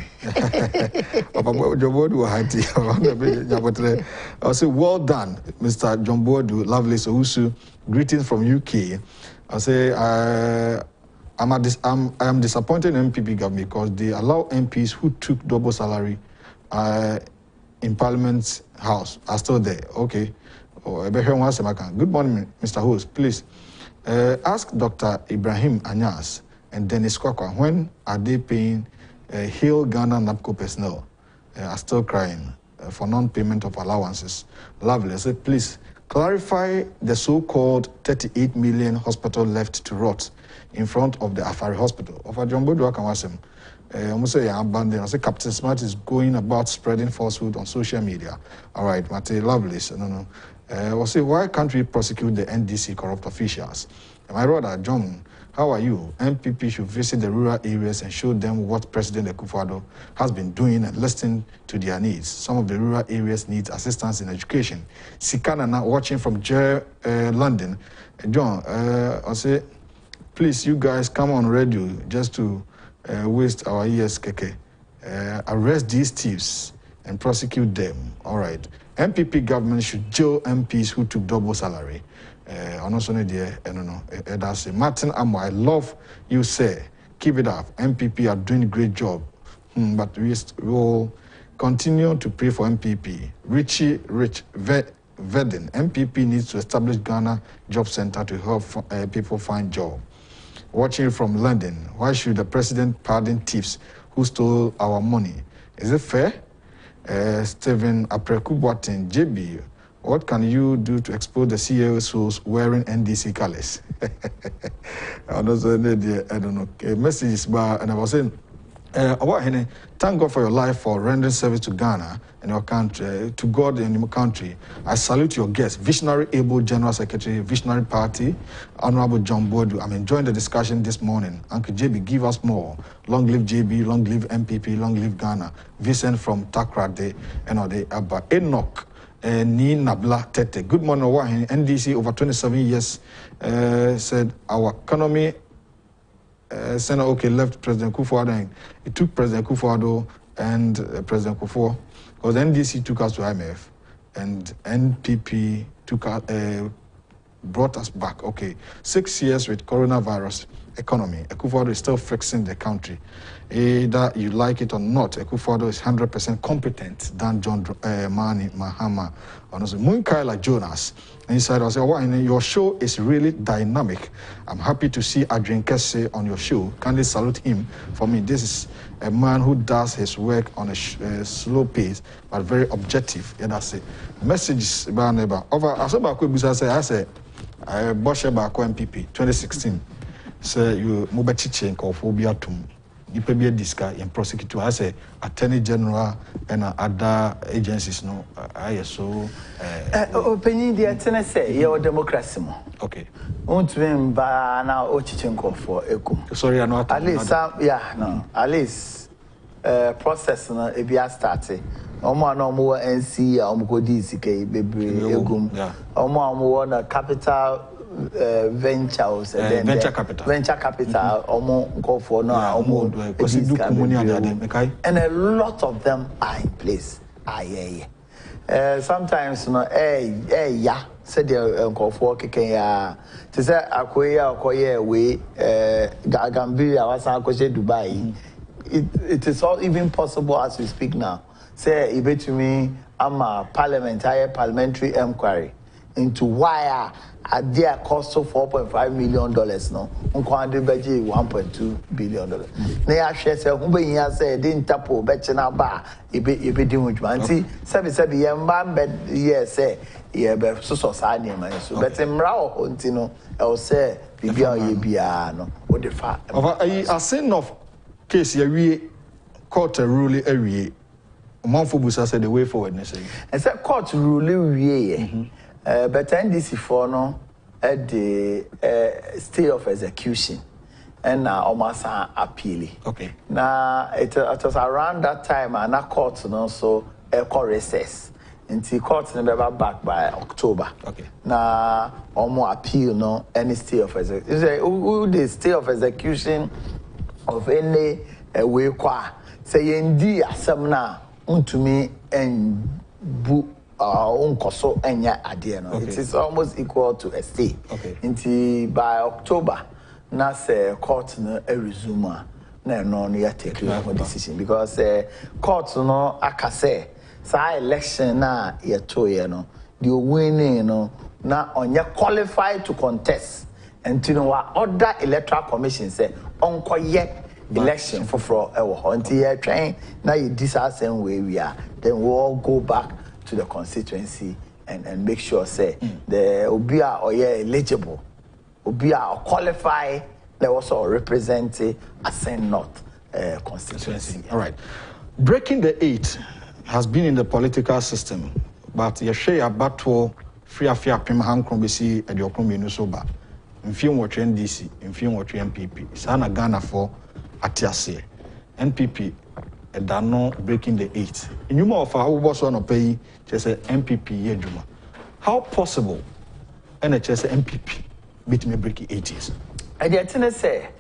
I'll say well done, Mr. John Boadu, lovely Sousu. Greetings from UK. I'll say I am disappointed in MPP government because they allow MPs who took double salary in Parliament House are still there. Okay. Good morning, Mr. Host. Please ask Dr. Ibrahim Anyas and Dennis Kwakwa, when are they paying Hill Ghana NAPCO personnel are still crying for non-payment of allowances? Lovely. I said, please clarify the so-called 38 million hospital left to rot in front of the Afari Hospital. Of a Jumbo Duakawasem. I say Captain Smart is going about spreading falsehood on social media. All right, Mate, lovely. No. We'll say, why can't we prosecute the NDC corrupt officials? My brother, John, how are you? MPP should visit the rural areas and show them what President Akufo-Addo has been doing and listen to their needs. Some of the rural areas need assistance in education. Sikana now watching from London. John, I'll say, please, you guys come on radio just to waste our ears, Keke. Arrest these thieves and prosecute them. All right. MPP government should jail MPs who took double salary. That's it. Martin Amo, I love you say. Keep it up. MPP are doing a great job. But we will continue to pray for MPP. Richie Vedin. MPP needs to establish Ghana Job Center to help people find job. Watching from London, why should the president pardon thieves who stole our money? Is it fair? Stephen Aprekubotin, JB, what can you do to expose the CEOs wearing NDC colors? I don't know. Messages, and I was saying, Thank God for your life, for rendering service to Ghana and your country, to God and your country. I salute your guest, Visionary Able General Secretary, Visionary Party, Honorable John Boadu. I'm enjoying the discussion this morning. Uncle JB, give us more. Long live JB, long live MPP, long live Ghana. Vincent from Takrade, and Abba Enoch. Ni Nabla Tete. Good morning, NDC over 27 years said our economy. Senator left President Akufo-Addo. It took President Akufo-Addo and President Akufo, because NDC took us to IMF and NPP brought us back. 6 years with coronavirus economy. Akufo-Addo is still fixing the country. Either you like it or not, Akufo-Addo is 100% competent than John Mani Mahama. Honestly, Munkaila Jonas. And he said, your show is really dynamic. I'm happy to see Adrian Kesse on your show. Kindly salute him. For me, this is a man who does his work on a slow pace, but very objective. And that's it. Messages about neighbor. Over, I said, Bosch MPP 2016. Say you Mubachiche and Kophobia to Nipebia Disca and prosecutor as a attorney general and other agencies. No, ISO. Opinion, the attorney say your democracy. Okay. Won't win by now Ochichenko for Ekum. Sorry, I'm not. At least, at least process no ebia started. Omo more NC omo DCK baby Egum. Omo na capital ventures venture capital omo go for no omo and a lot of them are in place. Sometimes no ya said the go for keken ya to say akoye we Gambia was akose Dubai. It is all even possible as we speak now. Say me I'm a parliamentary inquiry into why at their cost of $4.5 million no unkwande beji $1.2 billion. Na share say who be here say didn't tapo beche na ba ebe di mujuma nti sebi yemba be here say ye be so sa na man so but mra o nti no e say bibia ye bia no o de fa a sin of case ye court ruling awie Monfo Busa said the way forward necessary. And said court ruling but NDC for no at the state of execution and now almost appeal. Okay. Now it was around that time and that court no so a court recess. Until court never back by October. Okay. Now almost appeal no any state of execution. Who the state of execution of any way qua say indeed asem na untumi and bu unkoso enya ade no. It is almost equal to a stay. Okay. Until by October na say court no resume na no ya take a decision because court no akase say election na ye to ye no the winning no na onye qualified to contest until no other electoral commission say onkoye election for until you train now you decide where we are, then we'll all go back to the constituency and make sure say the Obia or eligible, Obia or qualify, they also represent a North constituency. All right. Breaking the 8 has been in the political system, but you share a battle free pim hankrobisi at your community so bad. In film watch NDC, in film watch MPP, Sana Ghana for Atiase, NPP, and Dano breaking the 8. In you more of our boss on a pay, just a MPP Yejuma. How possible NHS MPP beat me breaking 80s? I didn't say,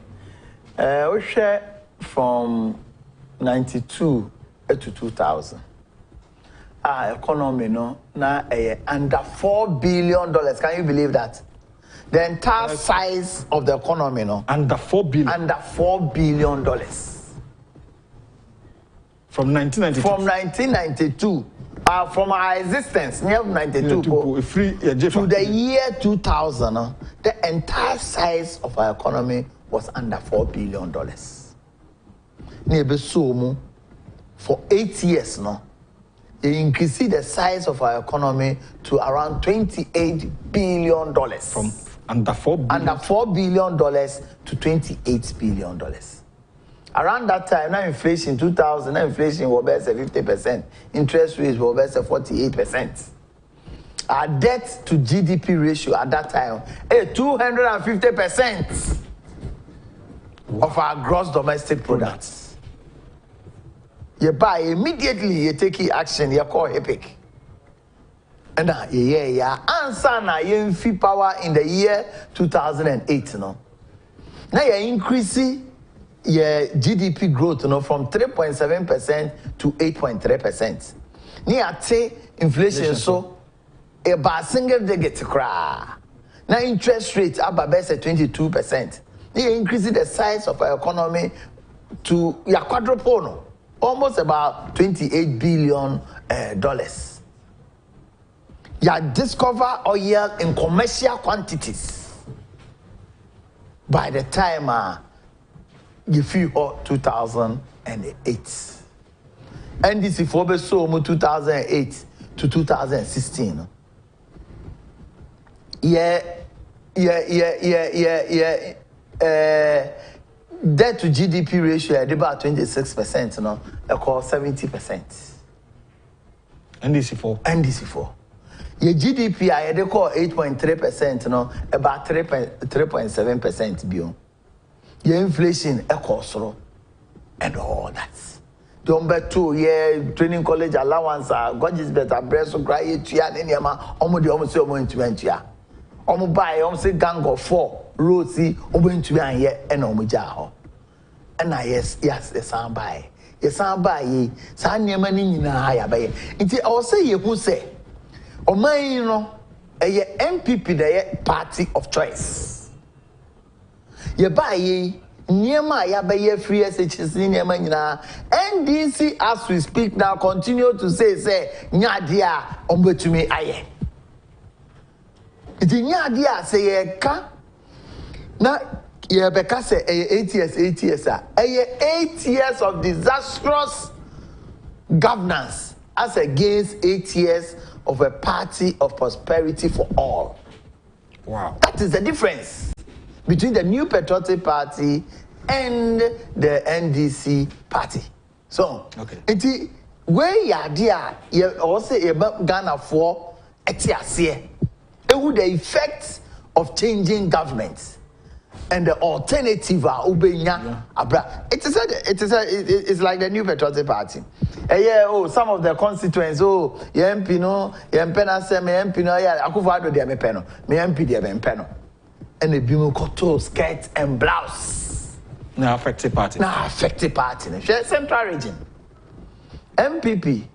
we share from 92 to 2000. Our economy no now under $4 billion. Can you believe that? The entire size of the economy, no? Under $4 billion. Under $4 billion. From 1992. From 1992. From our existence, near 92 to the year 2000, the entire size of our economy was under $4 billion. For 8 years, no? It increased the size of our economy to around $28 billion. From under $4 billion? Under $4 billion to $28 billion. around that time, now inflation 2000, now inflation was best at 50%, interest rates were best at 48%. Our debt to GDP ratio at that time, 250% of our gross domestic products. You buy immediately, you take action, you call epic. And answer na you fee power in the year 2008, no. Now you increase your GDP growth, from 3.7% to 8.3%. Near say inflation so about single digit cry. Now interest rates are about 22%. You increase the size of our economy to your quadruple, almost about $28 billion. You discover oil in commercial quantities. By the time you feel 2008. NDC for so 2008 to 2016. Debt to GDP ratio at about 26%, no, I call 70%. NDC4. Your GDP I call 8.3%, no, about 3.7% beyond. Your inflation equals and all that. Number 2, training college allowance, gorgeous better breast so cry it almost buy almost gang of 4 roadsy to and yes, the sound buy. Yes, I buy ye, San Yamani in a higher bay. I'll say you who say, or my MPP the party of choice. You buy ye. Niema ya free SHS niema nyina NDC as we speak now continue to say nyadia ombetumi aye. Iti nyadia say ye ka na ye beka say 8 years 8 years of disastrous governance as against 8 years of a party of prosperity for all. Wow. That is the difference between the New Patriotic Party and the NDC party. So, okay. Where ya dear, you also about Ghana for etiasie. The effects of changing governments and the alternative ubenya abra. It's like the New Patriotic Party. Some of the constituents, MP no, MP na se me MP no akufo-addo de me peno, me MP de me peno. And the Bimu Koto skirt and blouse. Now affected party. Central region. MPP.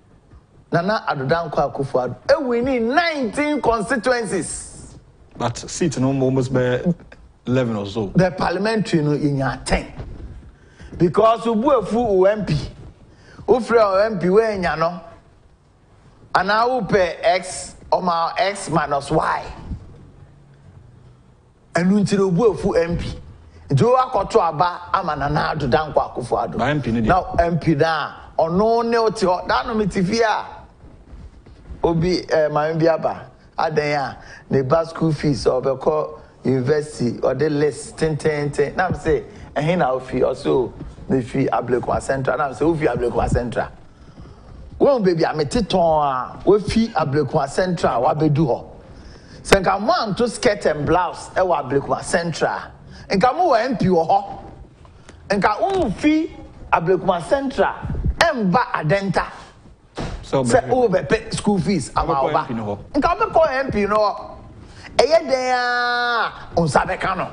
Nana Adodankwa Akufo-Addo. We need 19 constituencies. But seats no almost by 11 or so. The parliamentary in your 10. Because we have full MP. Ufre MP we nyano. And now we pay X or my X minus Y. And until we fu MP. Do akoto aba amanana Adodankwa Akufo-Addo. Now MP na ono ne oti ho da no metifia obi my biaba adan ne bas school fees obeko university or the list 10 na say ehin na ofi also me fi Ablekwa Central na say ofi Ablekwa Central won baby ameteton a we fi Ablekwa Central wa bedu ho. Senka mo anto skirt and blouse e wa Ablekwa Central. Enka mo wa MP wo ho. Enka unfi Ablekwa Central emba adenta. So say over pay school fees ama oba. Enka be call MP no. Eye den a onsabe ka no.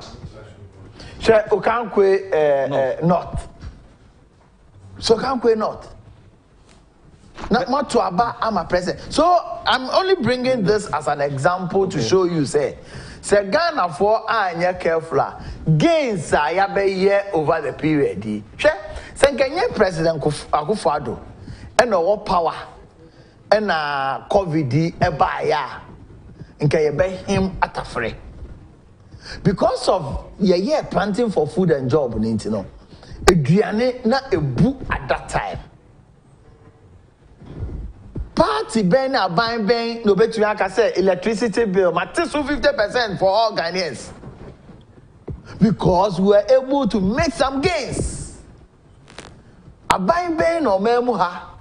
She Okankwe North. So Okankwe North. Not much to aba I'm a president. So I'm only bringing this as an example to show you say Ghana for anya careful gains ya be year over the period. Say Kenyan President Akufo-Addo and no power and COVID e ba ya nka ye be him atafre because of ye planting for food and job no eduane na ebu at that time. Party ben na ban no betu aka say electricity bill matis 50% for all Ghanaians because we were able to make some gains. aban ben no memu ha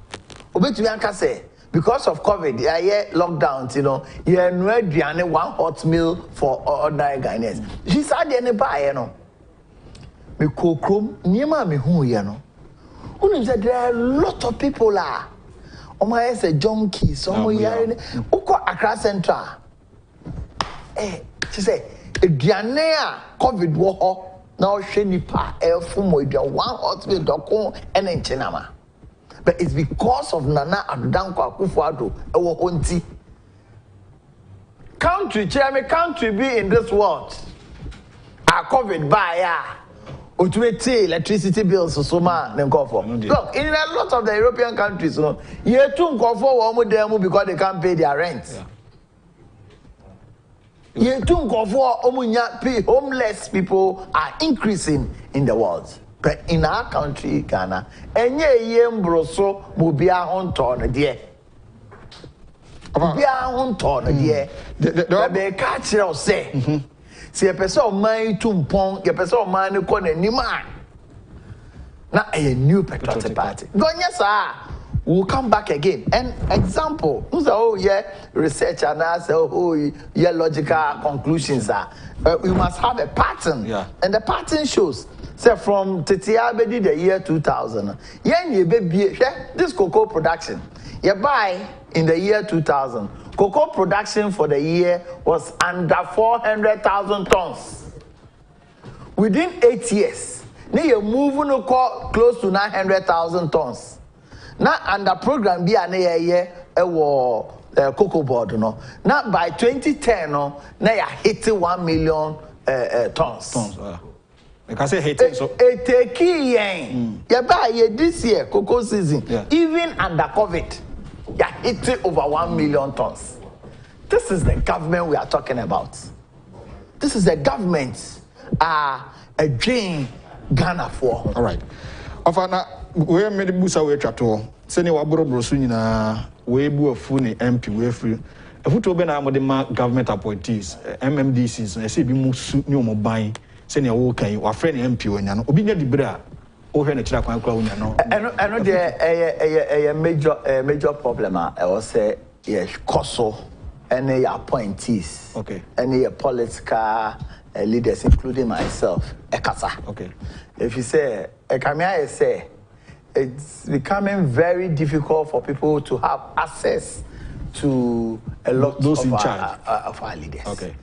obetumi anka say because of COVID yeah lockdown you know yeah no aduane one hot meal for ordinary Ghanaians she said any buy no me kokrom niema me hu ye no unu say there are a lot of people la omo yes a junkies omo yare uko Accra Central she say aduane a COVID wo ho na o hwe nipa elfumo aduane one hot meal doko ene nchenama. But it's because of Nana Adanko Akufo-Addo ewo honti. Country be in this world. Are COVID by ultimately electricity bills so man then call for. Look, in a lot of the European countries, you know, you too call for one them because they can't pay their rent. You too call for homeless people are increasing in the world. But in our country, Ghana, enye yembroso mobia honton de. Mobia honton de. The be catch you say. See a person man tumpon, a person man ko na nima. Na a new patriotic party. Go yes sir. We'll come back again. And example, who's research and answer, logical conclusions are. We must have a pattern. Yeah. And the pattern shows. Say from Tetiabedi the year 2000. This cocoa production. You buy in the year 2000. Cocoa production for the year was under 400,000 tons. Within 8 years, now you're moving close to 900,000 tons. Now under program be an year cocoa board no. Now by 2010 no, now you're hitting 1 million tons. Like I say, hating so. This year, cocoa season, even under COVID, you're hitting over 1 million tons. This is the government we are talking about. This is the government a dream Ghana for. All right. Ofana, we made busa we chato. Seni waburo brosuni na we bu afuni MP we free. Efuto be na modema government appointees, MMDCs, na say bi mu su ni omo ban. Senior wokan wa friend MP onya no obi nya dibra o hwe na kira kwan kura onya no eno de a major problem I was say yes koso any appointees okay any political leaders including myself ekasa okay if you say ekamia say it's becoming very difficult for people to have access to a lot those of in charge of our leaders okay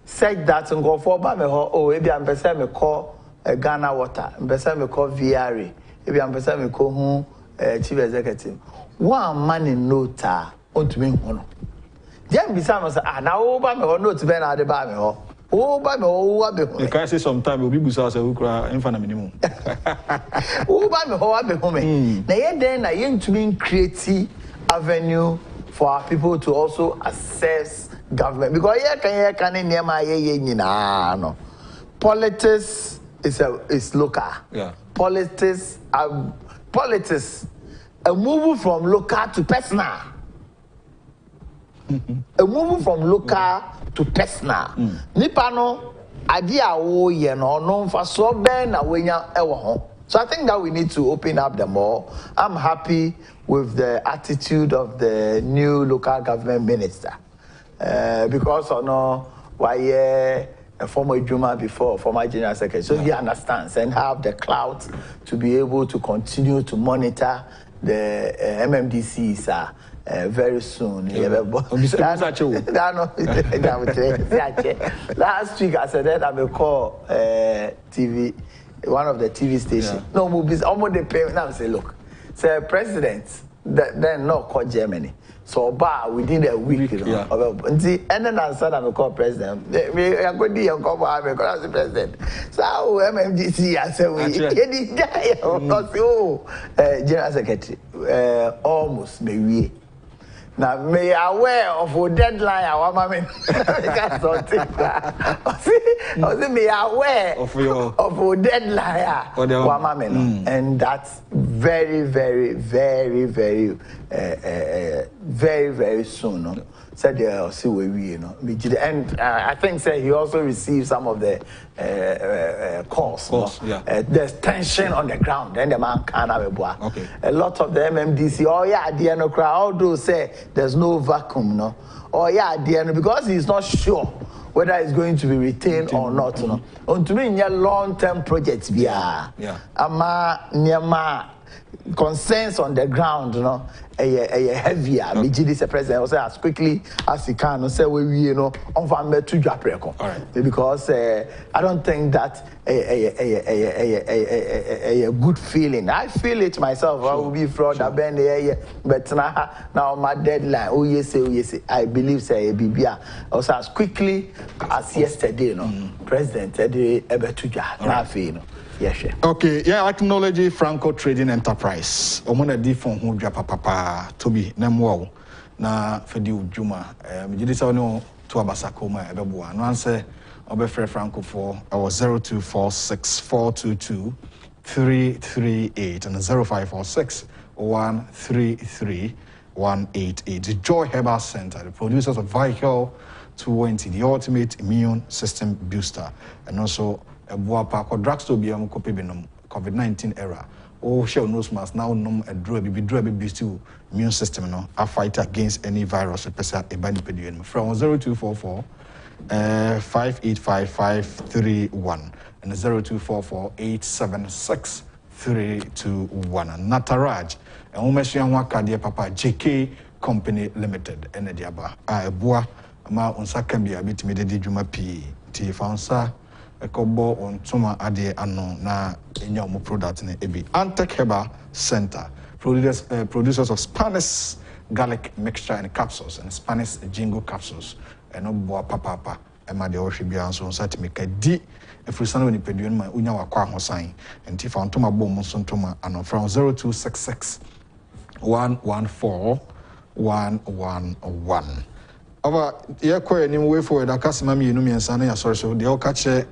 said that and go for ba me ho oh ebi am pese me call Ghana Water pese me call VRA ebi am pese me call hu chief executive one man in nota ontumi hu no dem bisa no say na wo ba me ho note be na ade ba me ho wo ba me ho wa be hu you can say sometime obi busa say wo kura emfa na minimum wo ba me ho wa be hu me na ye den na ye ntumi create avenue for our people to also access government because no. Politics is local. Yeah. Politics a move from local to personal. A move from local to personal. Nipa no idea wo ye no no fa so ben na wenya ewo ho. So I think that we need to open up the more. I'm happy with the attitude of the new local government minister. Because I know why a former Juma before, former general secretary, so he understands and have the clout to be able to continue to monitor the MMDCs very soon. Last week I said that I will call TV, one of the TV stations. No movies, almost they pay. Now I say, look, say president, then no call Germany. So within a week, you know. And then I said I'm call president. We are going to come as the president. So MMDC I said we general secretary almost maybe. Now may aware of a deadline our mama see me aware of a deadline our mama and that's very very very very very very soon no? said see where we and I think say he also received some of the calls. There's tension on the ground, then the man can't have a lot of the MMDC, oh yeah, the no crowd, although say there's no vacuum, no, oh yeah, the because he's not sure whether it's going to be retained or not, you know. On to me, long-term projects, ama nyama concerns on the ground, you know, a heavier. This president also as quickly as he can. Say we on family to Japreko. Because I don't think that a good feeling. I feel it myself. I will be fraud. But now my deadline. Oh yes. I believe say Bibia also as quickly as yesterday. President Ebetuja. Yes, okay, yeah, acknowledge Franco Trading Enterprise. Omona di phone who drop papa to be Nemwo na Fedi Juma. Mijidisa no to Abasako ma ebeboa. No answer obefre Franco for our 0246-422-338 and 0546-133-188. Joy Herbal Center, the producers of Vital 20, the ultimate immune system booster, and also a boapa ko drugstore bi am ko pebinom COVID-19 era o share nose mask now nom a draw bi boost immune system no a fight against any virus person e ba ni peduen from 0244 585531 and 0244-876-321 Nataraj and umeshian waka de papa JK Company Limited and diaba a boa ma unsa kan bia bitimi de dwuma pi ti fansa ekobo on tuma ade ano na enya mo product na ebi Antec Herbal Center producers of Spanish garlic mixture and capsules and Spanish jingo capsules and obo papa e ma de ohwe bia so satimi ka di efrisana woni peduon ma unya wakwa ahosan enti fa ntoma bom so ntoma ano from 0266 114 111 aba ye koye ni way forward akasema mi enu miensa na ya sorry so de o ka che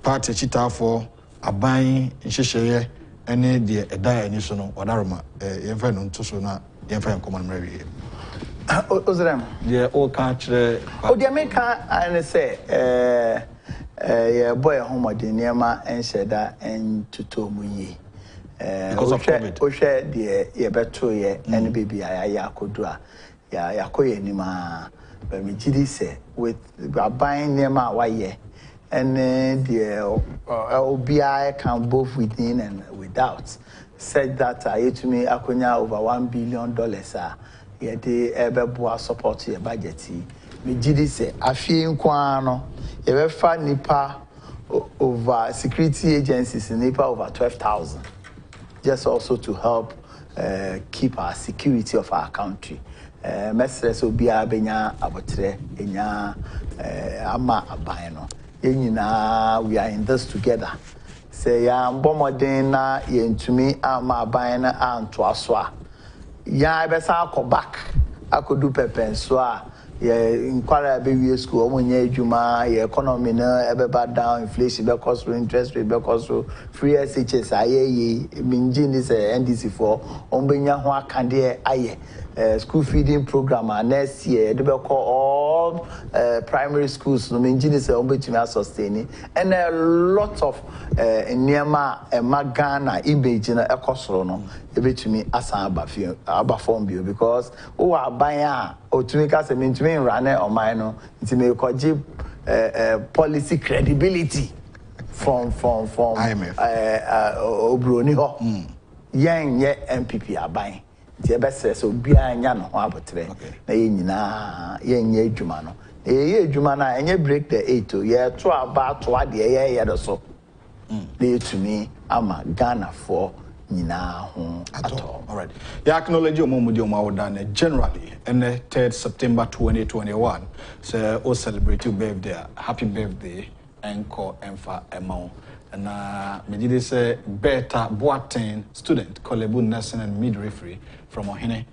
party chitafo aban nhyehyeye ene de eda ani so no odaroma yemfa no nto so na yemfa enkomo no mrewe Ozrem de o ka kire o de meka ane say boy homode niema enhyeda entutomu yi because of COVID o share de ye beto ye ene baby ya akodua ya yakoye nima but me gidi say with aban niema waye and the OBI can both within and without said that to me akonya over $1 billion ye de ebeboa support your budget me gidi say afie nkwa no ye be fa nipa over security agencies nipa over 12,000 just also to help keep our security of our country mesres obi abenya abotre enya ama aban no we are in this together say ya mbomodin na yentumi ama aban na anto aso a ya be sa back akodu pepenso a ye inquire be we school omonye adwuma ye economy na ebeba down inflation be cost interest rate be cost free SHS aye minji ni say NDC for ombenya ho akande aye school feeding program next year they will call all primary schools no minji ni say ombetumi sustain and a lot of niema magana image na ekosoro no ebetumi asan aba form bio because o aban a otumi ka se mintumi run oman no ntimi koji policy credibility from IMF obroni ho yen ye MPP aban ti ebese so bia anya no ho abotre na ye nyina yen ye adwuma no ye adwuma na enye break the 8 ye to aba to ade ye do so they to me ama Ghana for nyina ho ato. All right. Ya acknowledge omomudi omawodan generally and 3rd September 2021 so o celebrate your birthday. Happy birthday enko emfa emao na me say Beta Boaten student Kolebu nursing and midwifery from Ohene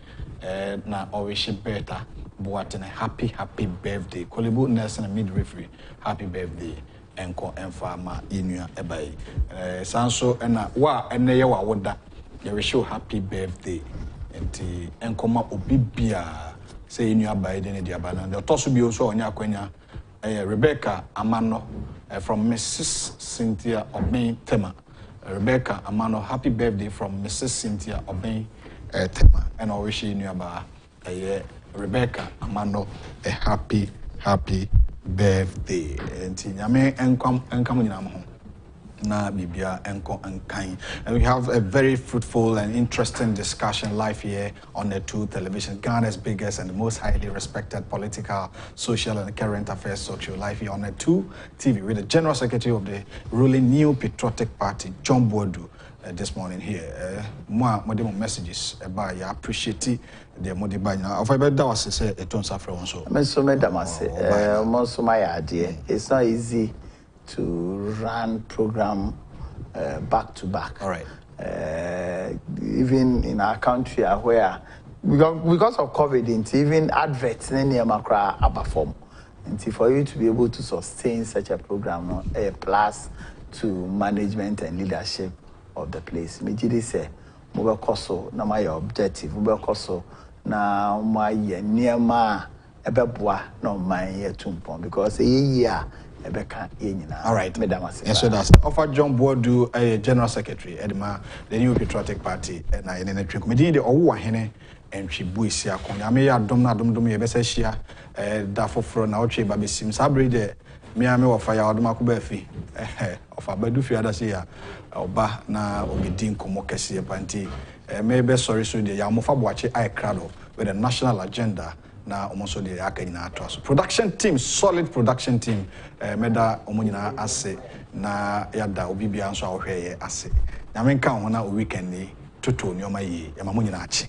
na owishi Beta Boaten happy birthday Kolebu nursing and midwifery happy birthday enko emfa ma inua ebai sanso na wa ene ye wa woda ye wish you happy birthday enti enko ma obibia say in your Biden in the Abana. The Tosubi also on Yakwenya, Rebecca Amano from Mrs. Cynthia Obey Tema. Rebecca Amano, happy birthday from Mrs. Cynthia Obey Tema. And I wish you knew about Rebecca Amano a happy birthday. And Tinyame and na bibia enko and kind. And we have a very fruitful and interesting discussion live here on the 2 television, Ghana's biggest and most highly respected political, social and current affairs social live here on the 2 TV with the General Secretary of the ruling New Patriotic Party, John Boadu, this morning here. More messages about you appreciate the modiba now. If I bet that was say a ton suffer on so. It's not easy to run program back to back. All right. Even in our country where because of COVID, even adverts in the form. And for you to be able to sustain such a program, a plus to management and leadership of the place. Me say, mobile koso na my objective. Mobile koso na my niema ebeboa no my tumpon because a year. All right. Yes, so that's offer John Boadu, General Secretary, Edma, the New Patriotic Party, and I in a trick. Medina or Hene and she buisia. Konamea domna domdumi beseshia, Dafo for an outre baby sims abride, Miami or fire Makubefi, of a bedufi adasia, Oba na Obidin Komokesi panti, maybe sorry so the Yamofa Boache I crado with a national agenda. Na almost the Akina trust. Production team, solid production team. Meda omunina ase na yada obibia nso ahwe ase. Na menka ho na weekend ni toto nyoma yi. Ya mamunina achi.